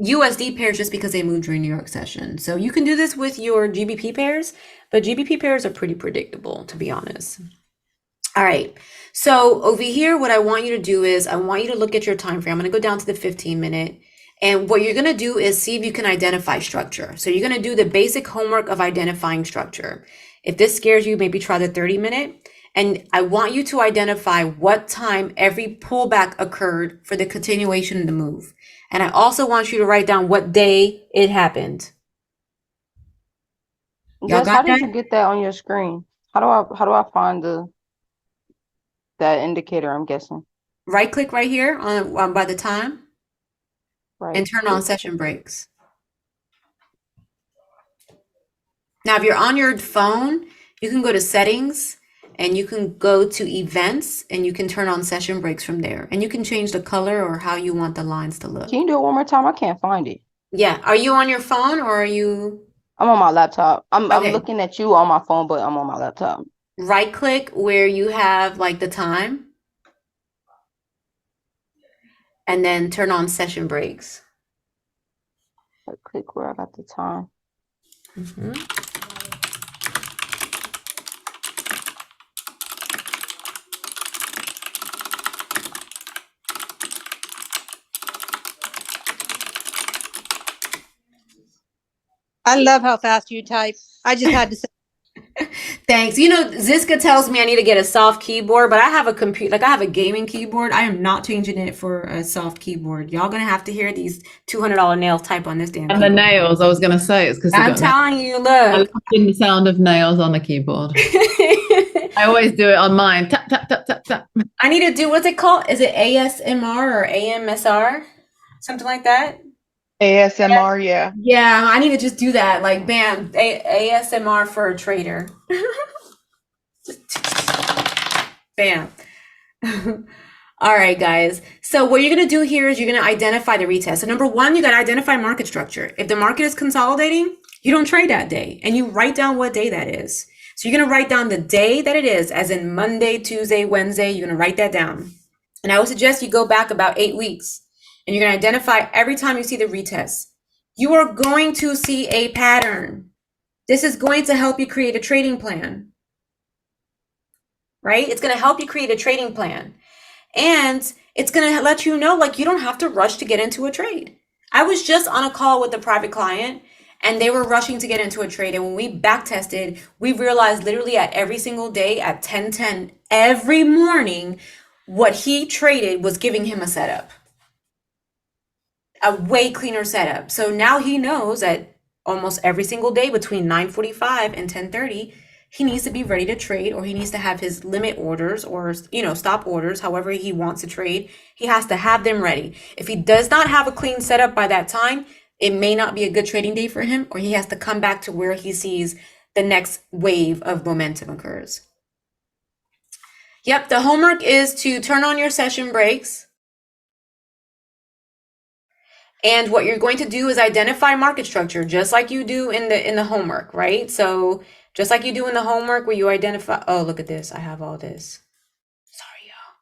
USD pairs just because they moved during New York session. So you can do this with your GBP pairs, but GBP pairs are pretty predictable, to be honest. All right, so over here, what I want you to do is I want you to look at your time frame. I'm going to go down to the 15-minute. And what you're going to do is see if you can identify structure. So you're going to do the basic homework of identifying structure. If this scares you, maybe try the 30-minute. And I want you to identify what time every pullback occurred for the continuation of the move. And I also want you to write down what day it happened. Y'all Jess, got how did that? you get that on your screen? How do I find that indicator, I'm guessing? Right click right here on by the time Right. and turn on session breaks. Now, if you're on your phone, you can go to settings and you can go to events and you can turn on session breaks from there. And you can change the color or how you want the lines to look. Can you do it one more time? I can't find it. Yeah. Are you on your phone or are you? I'm on my laptop. I'm Okay. looking at you on my phone, but I'm on my laptop. Right click where you have like the time and then turn on session breaks. Right click where I got the time. I love how fast you type. I just had to say. Thanks. You know, Ziska tells me I need to get a soft keyboard, but I have a computer, like I have a gaming keyboard. I am not changing it for a soft keyboard. Y'all gonna have to hear these $200 nails type on this damn And the keyboard. nails, I was going to say, it's because I'm telling you, I look. love the sound of nails on the keyboard. I always do it on mine. Tap, tap, tap, tap, tap. I need to do, what's it called? Is it ASMR or AMSR? Something like that? ASMR, yeah. Yeah, I need to just do that. Like, bam, ASMR for a trader. Bam. All right, guys. So what you're going to do here is you're going to identify the retest. So number one, you got to identify market structure. If the market is consolidating, you don't trade that day and you write down what day that is. So you're going to write down the day that it is, as in Monday, Tuesday, Wednesday. You're going to write that down. And I would suggest you go back about 8 weeks and you're going to identify every time you see the retest. you are going to see a pattern. This is going to help you create a trading plan, right? It's going to help you create a trading plan. And it's going to let you know, like, you don't have to rush to get into a trade. I was just on a call with a private client and they were rushing to get into a trade. And when we back tested, we realized literally at every single day at 10:10 every morning, what he traded was giving him a setup, a way cleaner setup. So now he knows that almost every single day between 9:45 and 10:30, he needs to be ready to trade, or he needs to have his limit orders or, stop orders, however he wants to trade. He has to have them ready. If he does not have a clean setup by that time, it may not be a good trading day for him, or he has to come back to where he sees the next wave of momentum occurs. Yep, the homework is to turn on your session breaks. And what you're going to do is identify market structure, just like you do in the homework, right? So just like you do in the homework where you identify, oh, look at this. I have all this. Sorry, y'all.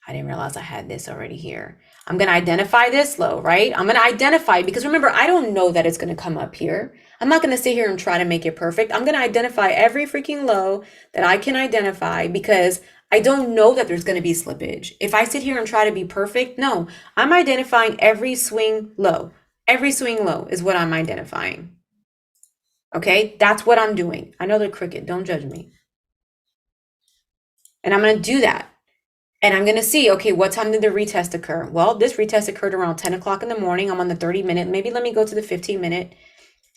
I didn't realize I had this already here. I'm going to identify this low, right? I'm going to identify, because remember, I don't know that it's going to come up here. I'm not going to sit here and try to make it perfect. I'm going to identify every freaking low that I can identify, because I don't know that there's going to be slippage. If I sit here and try to be perfect, no, I'm identifying every swing low. Every swing low is what I'm identifying. Okay, that's what I'm doing. I know they're crooked. Don't judge me. And I'm going to do that. And I'm going to see, okay, what time did the retest occur? Well, this retest occurred around 10 o'clock in the morning. I'm on the 30-minute. Maybe let me go to the 15-minute.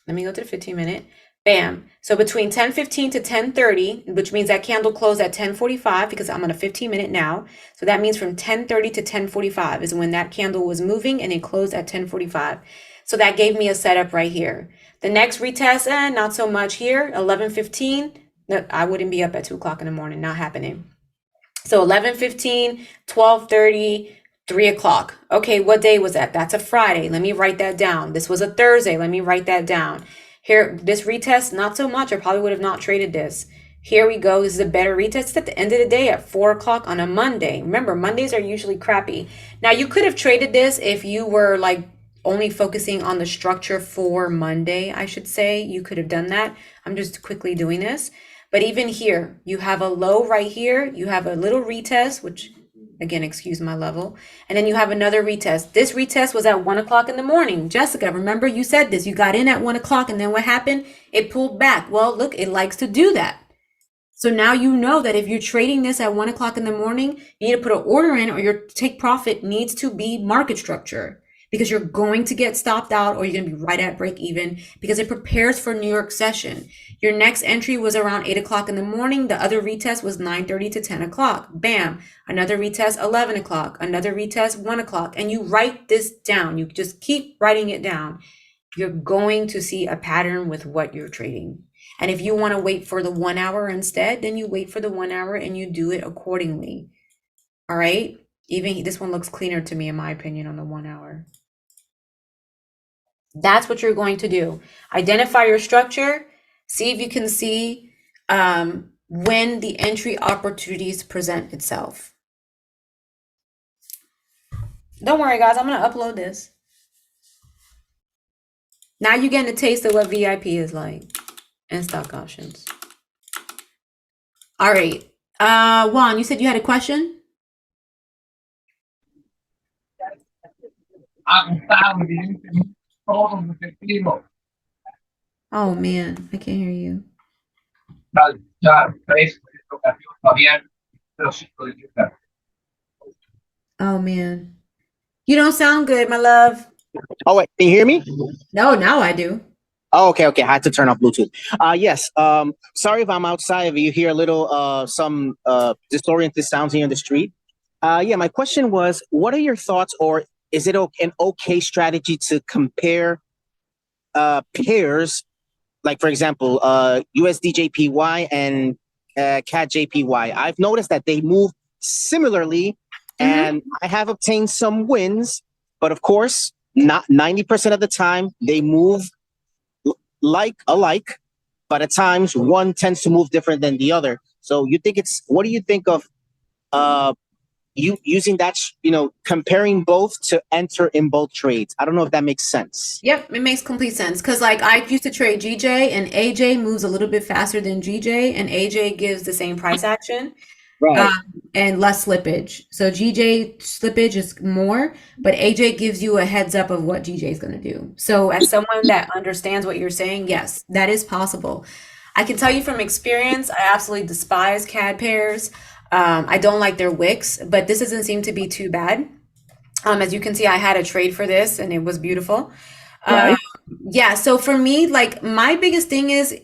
Let me go to the 15-minute. Bam. So between 10:15 to 10:30, which means that candle closed at 10:45, because I'm on a 15-minute now. So that means from 10:30 to 10:45 is when that candle was moving, and it closed at 10:45. So that gave me a setup right here. The next retest, not so much here. 11:15. No, I wouldn't be up at 2 o'clock in the morning. Not happening. So 11:15, 12:30, 3 o'clock. Okay, what day was that? That's a Friday. Let me write that down. This was a Thursday. Let me write that down. Here, this retest, not so much. I probably would have not traded this. Here we go. This is a better retest. It's at the end of the day at 4 o'clock on a Monday. Remember, Mondays are usually crappy. Now, you could have traded this if you were like only focusing on the structure for Monday, I should say. You could have done that. I'm just quickly doing this. But even here, you have a low right here. You have a little retest, which, again, excuse my level. And then you have another retest. This retest was at 1 o'clock in the morning. Jessica, remember you said this. You got in at 1 o'clock, and then what happened? It pulled back. Well, look, it likes to do that. So now you know that if you're trading this at 1 o'clock in the morning, you need to put an order in, or your take profit needs to be market structure, because you're going to get stopped out, or you're going to be right at break even, because it prepares for New York session. Your next entry was around 8 o'clock in the morning. The other retest was 9:30 to 10 o'clock. Bam. Another retest, 11 o'clock. Another retest, 1 o'clock. And you write this down. You just keep writing it down. You're going to see a pattern with what you're trading. And if you want to wait for the 1 hour instead, then you wait for the 1 hour and you do it accordingly. All right. Even this one looks cleaner to me, in my opinion, on the 1 hour. That's what you're going to do. Identify your structure. See if you can see when the entry opportunities present itself. Don't worry, guys. I'm going to upload this. Now you're getting a taste of what VIP is like and stock options. All right. Juan, you said you had a question? Oh, man. I can't hear you. Oh, man. You don't sound good, my love. Oh, wait, can you hear me? No, now I do. Oh, okay. I had to turn off Bluetooth. Yes. Sorry if I'm outside. If you hear a little, some disoriented sounds here in the street. Yeah, my question was, what are your thoughts, or is it an okay strategy to compare pairs, like, for example, USDJPY and CAD-JPY? I've noticed that they move similarly, and I have obtained some wins, but of course, not 90% of the time they move alike, but at times one tends to move different than the other. So what do you think of you using that, comparing both to enter in both trades. I don't know if that makes sense. Yep, it makes complete sense. Because, like, I used to trade GJ, and AJ moves a little bit faster than GJ, and AJ gives the same price action. Right. And less slippage. So GJ slippage is more, but AJ gives you a heads up of what GJ is going to do. So as someone that understands what you're saying, yes, that is possible. I can tell you from experience, I absolutely despise CAD pairs. I don't like their wicks, but this doesn't seem to be too bad. As you can see, I had a trade for this and it was beautiful. Right. Yeah, so for me, like, my biggest thing is,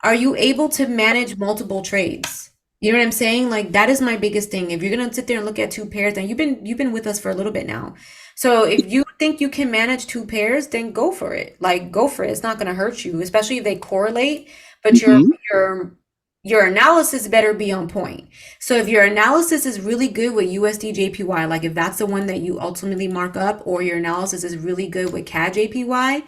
are you able to manage multiple trades? You know what I'm saying? Like, that is my biggest thing. If you're gonna sit there and look at two pairs, and you've been with us for a little bit now. So if you think you can manage two pairs, then go for it. Like, go for it. It's not gonna hurt you, especially if they correlate. But your analysis better be on point. So if your analysis is really good with USD JPY, like if that's the one that you ultimately mark up, or your analysis is really good with CAD JPY,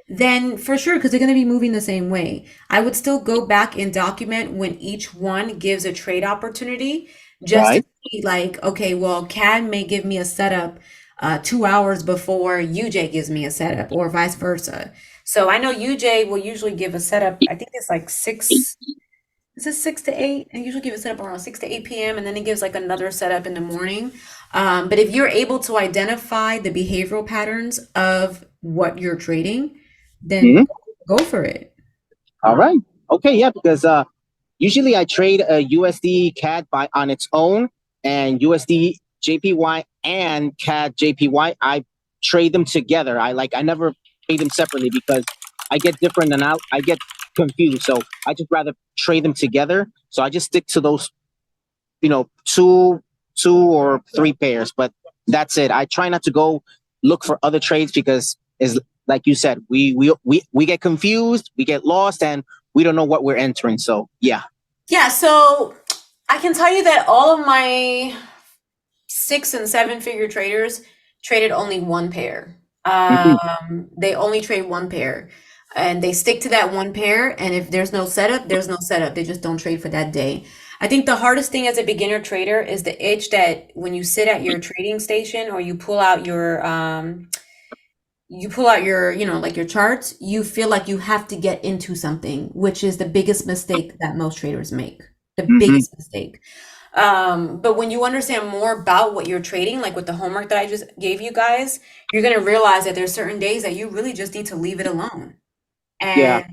then for sure, because they're going to be moving the same way. I would still go back and document when each one gives a trade opportunity, just to see, like, okay, well, CAD may give me a setup 2 hours before UJ gives me a setup, or vice versa. So I know UJ will usually give a setup, I think it's like 6 to 8? I usually give a setup around 6 to 8 p.m. and then it gives like another setup in the morning. But if you're able to identify the behavioral patterns of what you're trading, then go for it. All right. Okay. Yeah. Because usually I trade a USD CAD on its own, and USD JPY and CAD JPY. I trade them together. I never trade them separately because I get different and I get confused. So I just rather trade them together. So I just stick to those, two or three pairs. But that's it. I try not to go look for other trades because, is like you said, we get confused, we get lost, and we don't know what we're entering. So yeah. Yeah, so I can tell you that all of my 6 and 7 figure traders traded only one pair. They only trade one pair, and they stick to that one pair. And if there's no setup, there's no setup. They just don't trade for that day. I think the hardest thing as a beginner trader is the itch that when you sit at your trading station, or you pull out your like your charts, you feel like you have to get into something, which is the biggest mistake that most traders make. The biggest mistake. But when you understand more about what you're trading, like with the homework that I just gave you guys, you're going to realize that there's certain days that you really just need to leave it alone. And,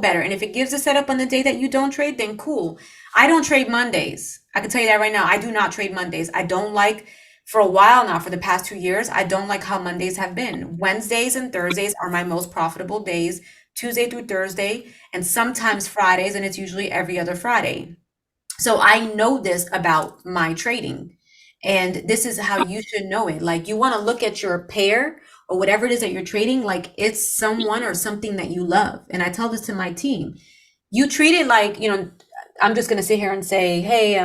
better. And if it gives a setup on the day that you don't trade, then cool. I don't trade Mondays. I can tell you that right now. I do not trade Mondays. I don't like, for a while now, for the past 2 years, I don't like how Mondays have been. Wednesdays and Thursdays are my most profitable days, Tuesday through Thursday, and sometimes Fridays, and it's usually every other Friday. So I know this about my trading, and this is how you should know it. Like, you want to look at your pair or whatever it is that you're trading like it's someone or something that you love. And I tell this to my team. You treat it like, I'm just going to sit here and say, hey,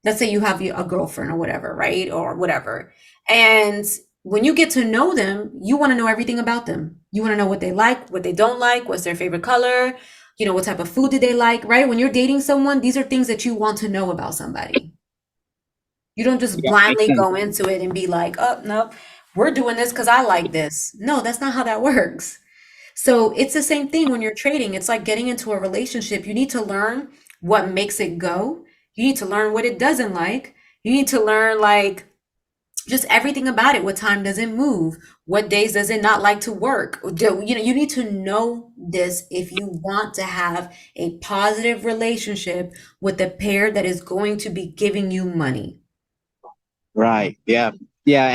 let's say you have a girlfriend or whatever, right? Or whatever. And when you get to know them, you want to know everything about them. You want to know what they like, what they don't like, what's their favorite color, what type of food do they like, right? When you're dating someone, these are things that you want to know about somebody. You don't just blindly go into it and be like, oh, no, we're doing this because I like this. No, that's not how that works. So it's the same thing when you're trading. It's like getting into a relationship. You need to learn what makes it go. You need to learn what it doesn't like. You need to learn, like, just everything about it. What time does it move? What days does it not like to work? You need to know this if you want to have a positive relationship with a pair that is going to be giving you money. Right. Yeah. Yeah.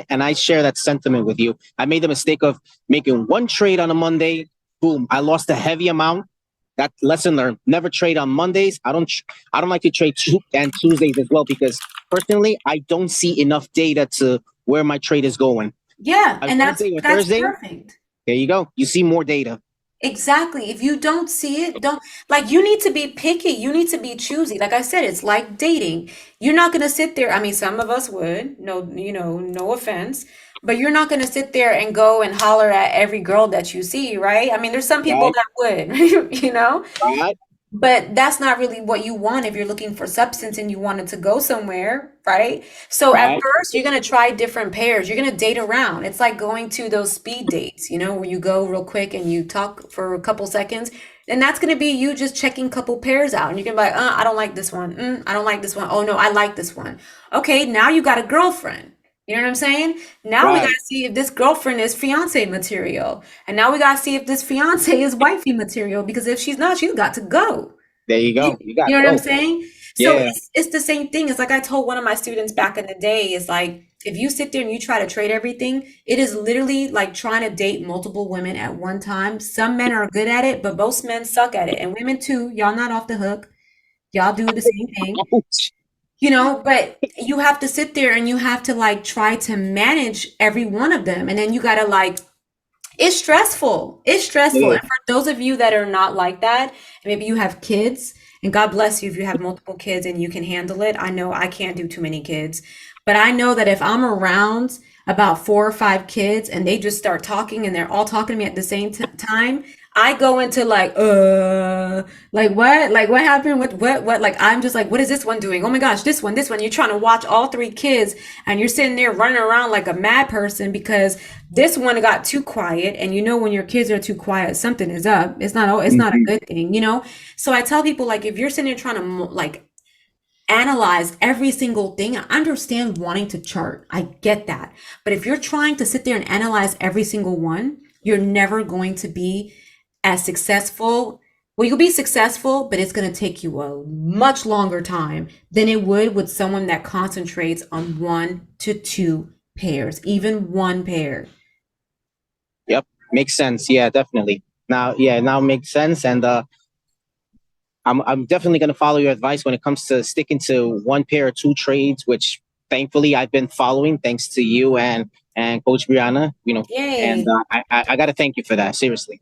And I share that sentiment with you. I made the mistake of making one trade on a Monday. Boom. I lost a heavy amount. That lesson learned. Never trade on Mondays. I don't like to trade Tuesdays as well, because personally, I don't see enough data to where my trade is going. Yeah, and that's Thursday, perfect. There you go. You see more data. Exactly. If you don't see it, you need to be picky. You need to be choosy. Like I said, it's like dating. You're not going to sit there. I mean, some of us would, no offense, but you're not going to sit there and go and holler at every girl that you see, right? I mean, there's some people that would, Right. but that's not really what you want if you're looking for substance and you want it to go somewhere, right? So at Right. first, you're going to try different pairs. You're going to date around. It's like going to those speed dates, you know, where you go real quick and you talk for a couple seconds. And that's going to be you just checking couple pairs out. And you can be like, I don't like this one. I don't like this one. Oh, no, I like this one. Okay, now you got a girlfriend. You know what I'm saying? Now we Right. got to see if this girlfriend is fiance material. And now we got to see if this fiance is wifey material. Because if she's not, she's got to go. There you go. You got You know it. what I'm Oh, saying? So yeah. it's the same thing. It's like I told one of my students back in the day, is like, if you sit there and you try to trade everything, it is literally like trying to date multiple women at one time. Some men are good at it, but most men suck at it. And women too, y'all not off the hook. Y'all do the same thing. Ouch. You know, but you have to sit there and you have to like try to manage every one of them. And then you gotta like, it's stressful. It's stressful. Yeah. And for those of you that are not like that, and maybe you have kids, and God bless you if you have multiple kids and you can handle it. I know I can't do too many kids, but I know that if I'm around about 4 or 5 kids and they just start talking and they're all talking to me at the same time, I go into like what? Like what happened? What? Like I'm just like, what is this one doing? Oh my gosh, this one. You're trying to watch all 3 kids and you're sitting there running around like a mad person because this one got too quiet. And you know, when your kids are too quiet, something is up. It's not a good thing, you know? So I tell people, like, if you're sitting there trying to like analyze every single thing, I understand wanting to chart. I get that. But if you're trying to sit there and analyze every single one, you're never going to be as successful. Well, you'll be successful, but it's going to take you a much longer time than it would with someone that concentrates on 1 to 2 pairs, even 1 pair. Yep. Makes sense. Yeah, definitely. Now makes sense. And I'm definitely going to follow your advice when it comes to sticking to 1 pair or 2 trades, which thankfully I've been following thanks to you and Coach Brianna. You know, Yay. and I got to thank you for that. Seriously.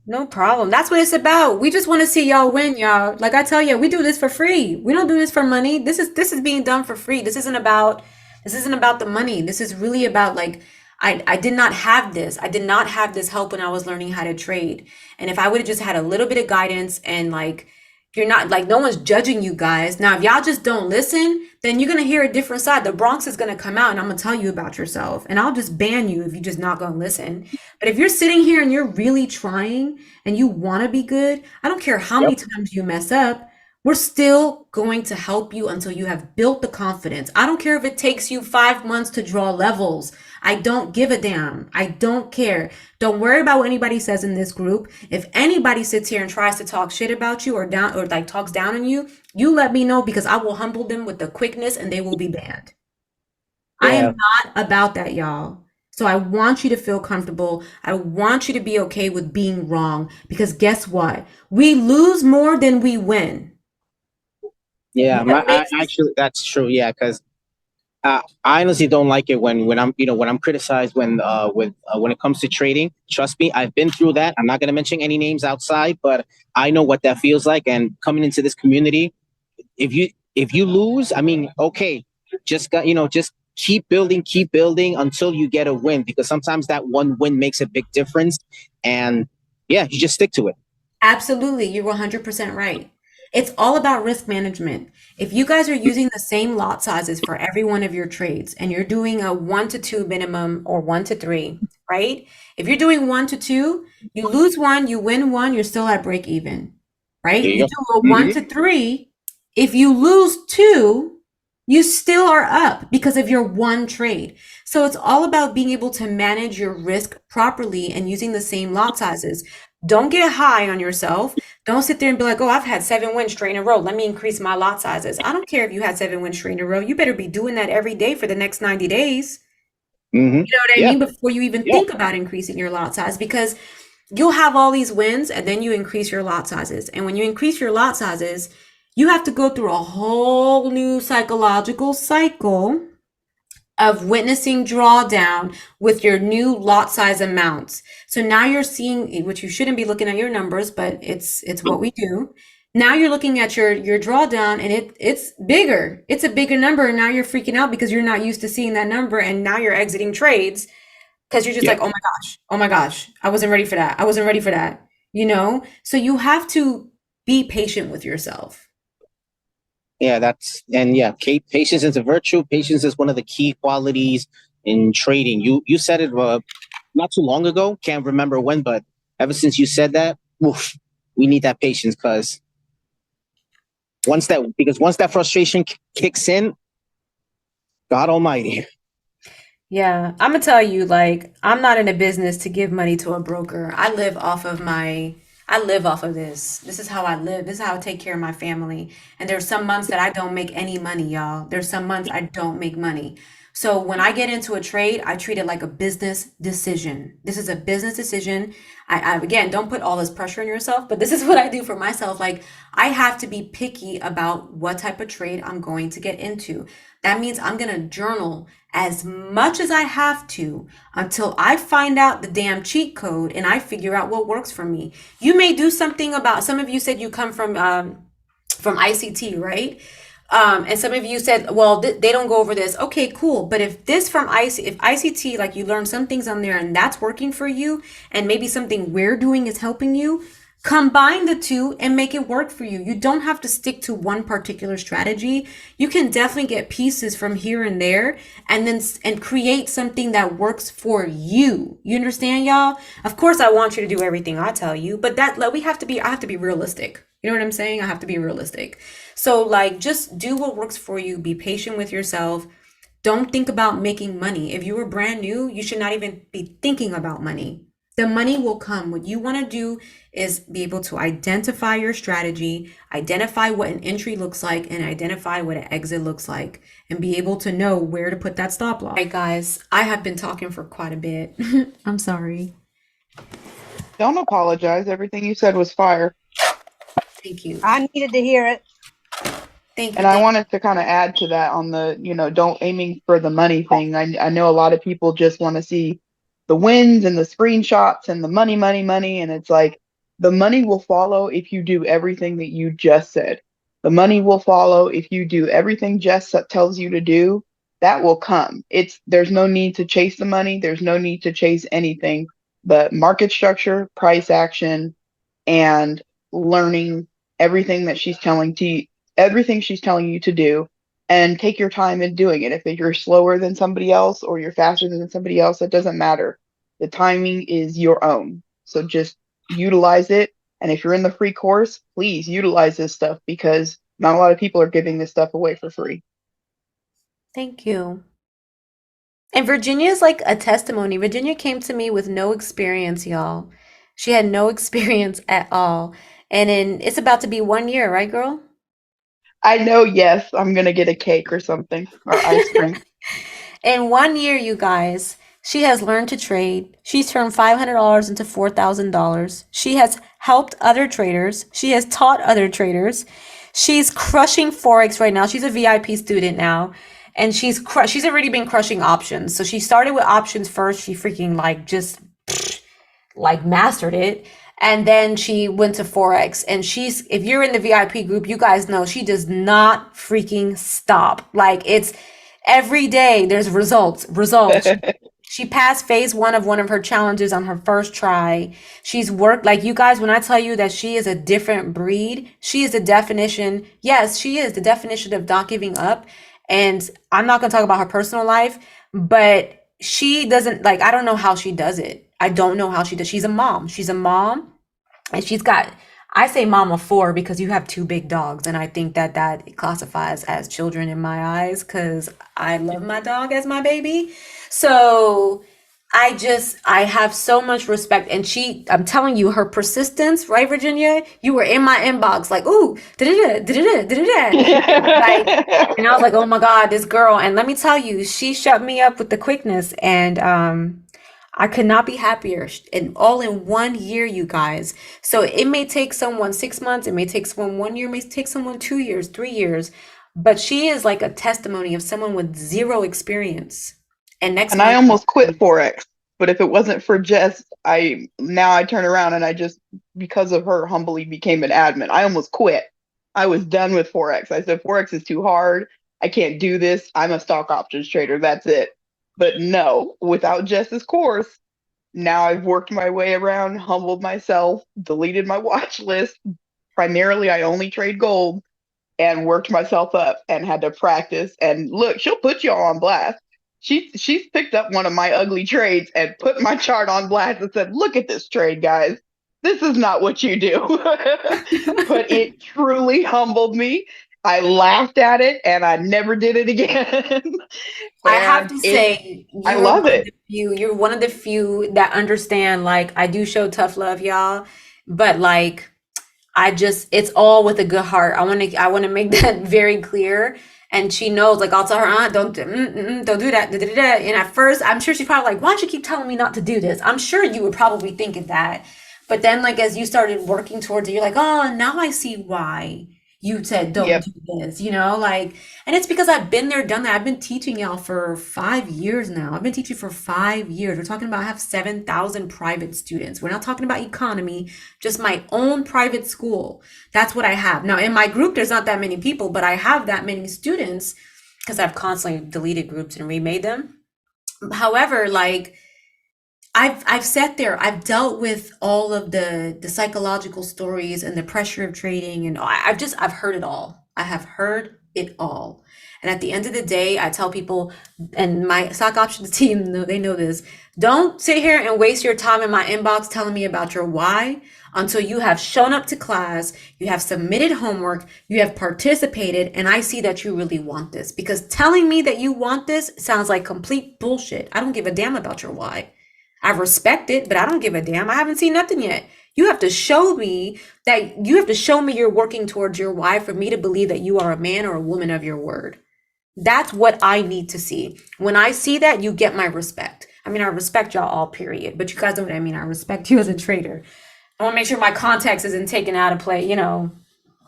No problem. That's what it's about. We just want to see y'all win, y'all. Like I tell you, we do this for free. We don't do this for money. This is being done for free. This isn't about the money. This is really about like I did not have this. I did not have this help when I was learning how to trade. And if I would have just had a little bit of guidance and like you're not like no one's judging you guys. Now, if y'all just don't listen, then you're gonna hear a different side. The Bronx is gonna come out and I'm gonna tell you about yourself. And I'll just ban you if you're just not gonna listen. But if you're sitting here and you're really trying and you wanna be good, I don't care how many times you mess up, we're still going to help you until you have built the confidence. I don't care if it takes you 5 months to draw levels. I don't give a damn. I don't care. Don't worry about what anybody says in this group. If anybody sits here and tries to talk shit about you or like talks down on you, you let me know because I will humble them with the quickness and they will be banned. I am not about that, y'all. So I want you to feel comfortable. I want you to be okay with being wrong because guess what? We lose more than we win. Yeah, actually, that's true. Yeah, because I honestly don't like it when I'm criticized when it comes to trading. Trust me, I've been through that. I'm not gonna mention any names outside, but I know what that feels like. And coming into this community, if you lose, I mean, okay, just keep building until you get a win because sometimes that one win makes a big difference. And yeah, you just stick to it. Absolutely, you're 100% right. It's all about risk management. If you guys are using the same lot sizes for every one of your trades and you're doing a 1 to 2 minimum or 1 to 3, right? If you're doing 1 to 2, you lose 1, you win 1, you're still at break even, right? There you You go. do a 1 to 3, if you lose 2, you still are up because of your 1 trade. So it's all about being able to manage your risk properly and using the same lot sizes. Don't get high on yourself. Don't sit there and be like, oh, I've had 7 wins straight in a row. Let me increase my lot sizes. I don't care if you had 7 wins straight in a row. You better be doing that every day for the next 90 days. Mm-hmm. You know what I mean? Before you even think about increasing your lot size, because you'll have all these wins and then you increase your lot sizes. And when you increase your lot sizes, you have to go through a whole new psychological cycle of witnessing drawdown with your new lot size amounts. So now you're seeing, which you shouldn't be looking at your numbers, but it's what we do. Now you're looking at your drawdown and it's bigger. It's a bigger number. And now you're freaking out because you're not used to seeing that number. And now you're exiting trades because you're just like, oh my gosh, I wasn't ready for that. You know? So you have to be patient with yourself. Yeah, patience is a virtue. Patience is one of the key qualities in trading. You said it not too long ago. Can't remember when, but ever since you said that, oof, we need that patience because once that frustration kicks in, God Almighty. Yeah, I'm gonna tell you, like, I'm not in a business to give money to a broker. I live off of this. This is how I live. This is how I take care of my family. And there's some months that I don't make any money, y'all. There's some months I don't make money. So when I get into a trade, I treat it like a business decision. This is a business decision. I again, don't put all this pressure on yourself, but this is what I do for myself. Like, I have to be picky about what type of trade I'm going to get into. That means I'm going to journal as much as I have to until I find out the damn cheat code and I figure out what works for me. You may do something about, some of you said you come from ICT, right? And some of you said, well, they don't go over this. Okay, cool. But if this from if ICT, like you learn some things on there and that's working for you, and maybe something we're doing is helping you, combine the two and make it work for you. You don't have to stick to one particular strategy. You can definitely get pieces from here and there and create something that works for you. You understand, y'all? Of course, I want you to do everything I tell you, but I have to be realistic. You know what I'm saying? I have to be realistic. So like, just do what works for you. Be patient with yourself. Don't think about making money. If you were brand new, you should not even be thinking about money. The money will come. What you want to do is be able to identify your strategy, identify what an entry looks like, and identify what an exit looks like, and be able to know where to put that stop loss. All right, guys, I have been talking for quite a bit. I'm sorry. Don't apologize. Everything you said was fire. Thank you. I needed to hear it. Thank you. And I wanted to kind of add to that on the, don't aiming for the money thing. I know a lot of people just want to see the wins and the screenshots and the money, money, money. And it's like, the money will follow if you do everything that you just said. The money will follow if you do everything Jess tells you to do. That will come. There's no need to chase the money. There's no need to chase anything but market structure, price action, and learning everything that everything she's telling you to do, and take your time in doing it. If you're slower than somebody else or you're faster than somebody else, it doesn't matter. The timing is your own. So just utilize it. And if you're in the free course, please utilize this stuff because not a lot of people are giving this stuff away for free. Thank you. And Virginia's like a testimony. Virginia came to me with no experience, y'all. She had no experience at all. And it's about to be 1 year, right, girl? I know, yes, I'm going to get a cake or something or ice cream. In 1 year, you guys, she has learned to trade. She's turned $500 into $4,000. She has helped other traders. She has taught other traders. She's crushing Forex right now. She's a VIP student now. And she's already been crushing options. So she started with options first. She freaking mastered it. And then she went to Forex. And if you're in the VIP group, you guys know she does not freaking stop. Like, it's every day there's results. She passed phase one of her challenges on her first try. She's worked, like, you guys, when I tell you that she is a different breed, she is the definition. Yes, she is the definition of not giving up. And I'm not going to talk about her personal life, but she doesn't, like, I don't know how she does it. I don't know how she does. She's a mom. And she's got, I say mom of four because you have two big dogs. And I think that classifies as children in my eyes because I love my dog as my baby. So I have so much respect. And I'm telling you, her persistence, right, Virginia? You were in my inbox like, ooh, like, and I was like, oh my God, this girl. And let me tell you, she shut me up with the quickness. And I could not be happier. And all in 1 year, you guys. So it may take someone 6 months. It may take someone 1 year. It may take someone 2 years, 3 years. But she is like a testimony of someone with zero experience. And I almost quit Forex, but if it wasn't for Jess, I turn around and because of her, humbly became an admin. I almost quit. I was done with Forex. I said, Forex is too hard. I can't do this. I'm a stock options trader. That's it. But no, without Jess's course, now I've worked my way around, humbled myself, deleted my watch list, primarily I only trade gold and worked myself up and had to practice. And look, she'll put y'all on blast. She's picked up one of my ugly trades and put my chart on blast and said, "Look at this trade, guys. This is not what you do." But it truly humbled me. I laughed at it and I never did it again. I have And to say, I you are love one of it. the few, you're one of the few that understand, like, I do show tough love, y'all, but like, it's all with a good heart. I want to make that very clear. And she knows, like, I'll tell her, don't do that. Da, da, da, da. And at first, I'm sure she's probably like, why don't you keep telling me not to do this? I'm sure you were probably thinking that. But then, like, as you started working towards it, you're like, oh, now I see why you said don't Yep. do this, like, and it's because I've been there, done that. I've been teaching y'all for 5 years now. I've been teaching for 5 years. We're talking about I have 7,000 private students. We're not talking about economy, just my own private school. That's what I have. Now, in my group, there's not that many people, but I have that many students because I've constantly deleted groups and remade them. However, like, I've sat there, I've dealt with all of the psychological stories and the pressure of trading, and I've heard it all. I have heard it all. And at the end of the day, I tell people, and my stock options team, they know this, don't sit here and waste your time in my inbox telling me about your why until you have shown up to class, you have submitted homework, you have participated, and I see that you really want this. Because telling me that you want this sounds like complete bullshit. I don't give a damn about your why. I respect it, but I don't give a damn. I haven't seen nothing yet. You have to show me you're working towards your why for me to believe that you are a man or a woman of your word. That's what I need to see. When I see that, you get my respect. I mean, I respect y'all all, period. But you guys know what I mean. I respect you as a trader. I want to make sure my context isn't taken out of play, out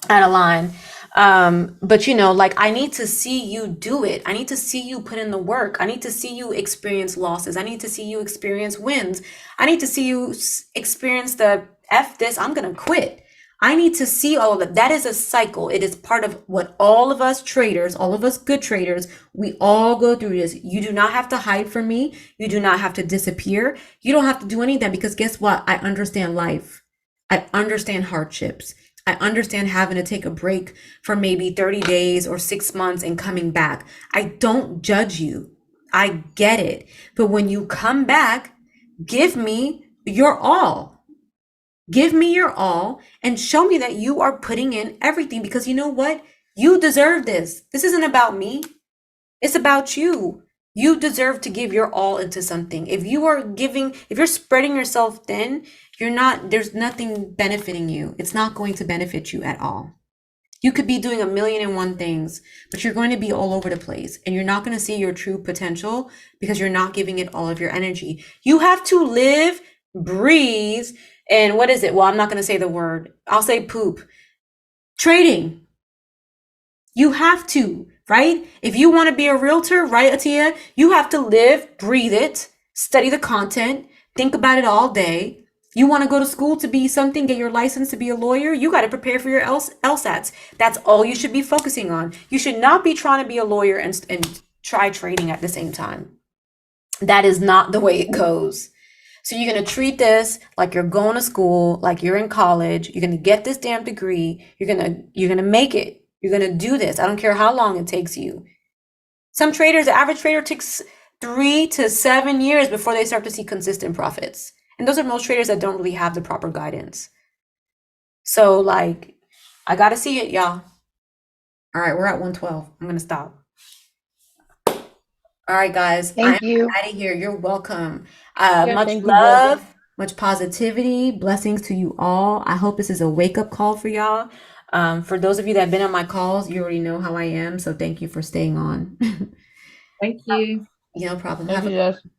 of line. But like, I need to see you do it. I need to see you put in the work. I need to see you experience losses. I need to see you experience wins. I need to see you experience the F this, I'm gonna quit. I need to see all of it. That is a cycle. It is part of what all of us traders, all of us good traders, we all go through this. You do not have to hide from me. You do not have to disappear. You don't have to do any of that, because guess what? I understand life. I understand hardships. I understand having to take a break for maybe 30 days or 6 months and coming back. I don't judge you. I get it. But when you come back, give me your all. Give me your all and show me that you are putting in everything, because you know what? You deserve this. This isn't about me. It's about you. You deserve to give your all into something. If you're spreading yourself thin, there's nothing benefiting you. It's not going to benefit you at all. You could be doing 1,000,001 things, but you're going to be all over the place, and you're not going to see your true potential because you're not giving it all of your energy. You have to live, breathe, and what is it? Well, I'm not going to say the word. I'll say poop. Trading. You have to, right? If you want to be a realtor, right, Atia? You have to live, breathe it, study the content, think about it all day. You want to go to school to be something, get your license to be a lawyer, you got to prepare for your LSATs. That's all you should be focusing on. You should not be trying to be a lawyer and try trading at the same time. That is not the way it goes. So you're going to treat this like you're going to school, like you're in college. You're going to get this damn degree. You're going to make it. You're going to do this. I don't care how long it takes you. Some traders, the average trader takes 3 to 7 years before they start to see consistent profits. And those are most traders that don't really have the proper guidance. So like, I got to see it, y'all. All right, we're at 112. I'm going to stop. All right, guys. Thank you. Out of here. You're welcome. Yeah, Much thank you, love, Joseph. much positivity, blessings to you all. I hope this is a wake-up call for y'all. For those of you that have been on my calls, you already know how I am. So thank you for staying on. Thank you. No problem. Thank Have you, a Joseph.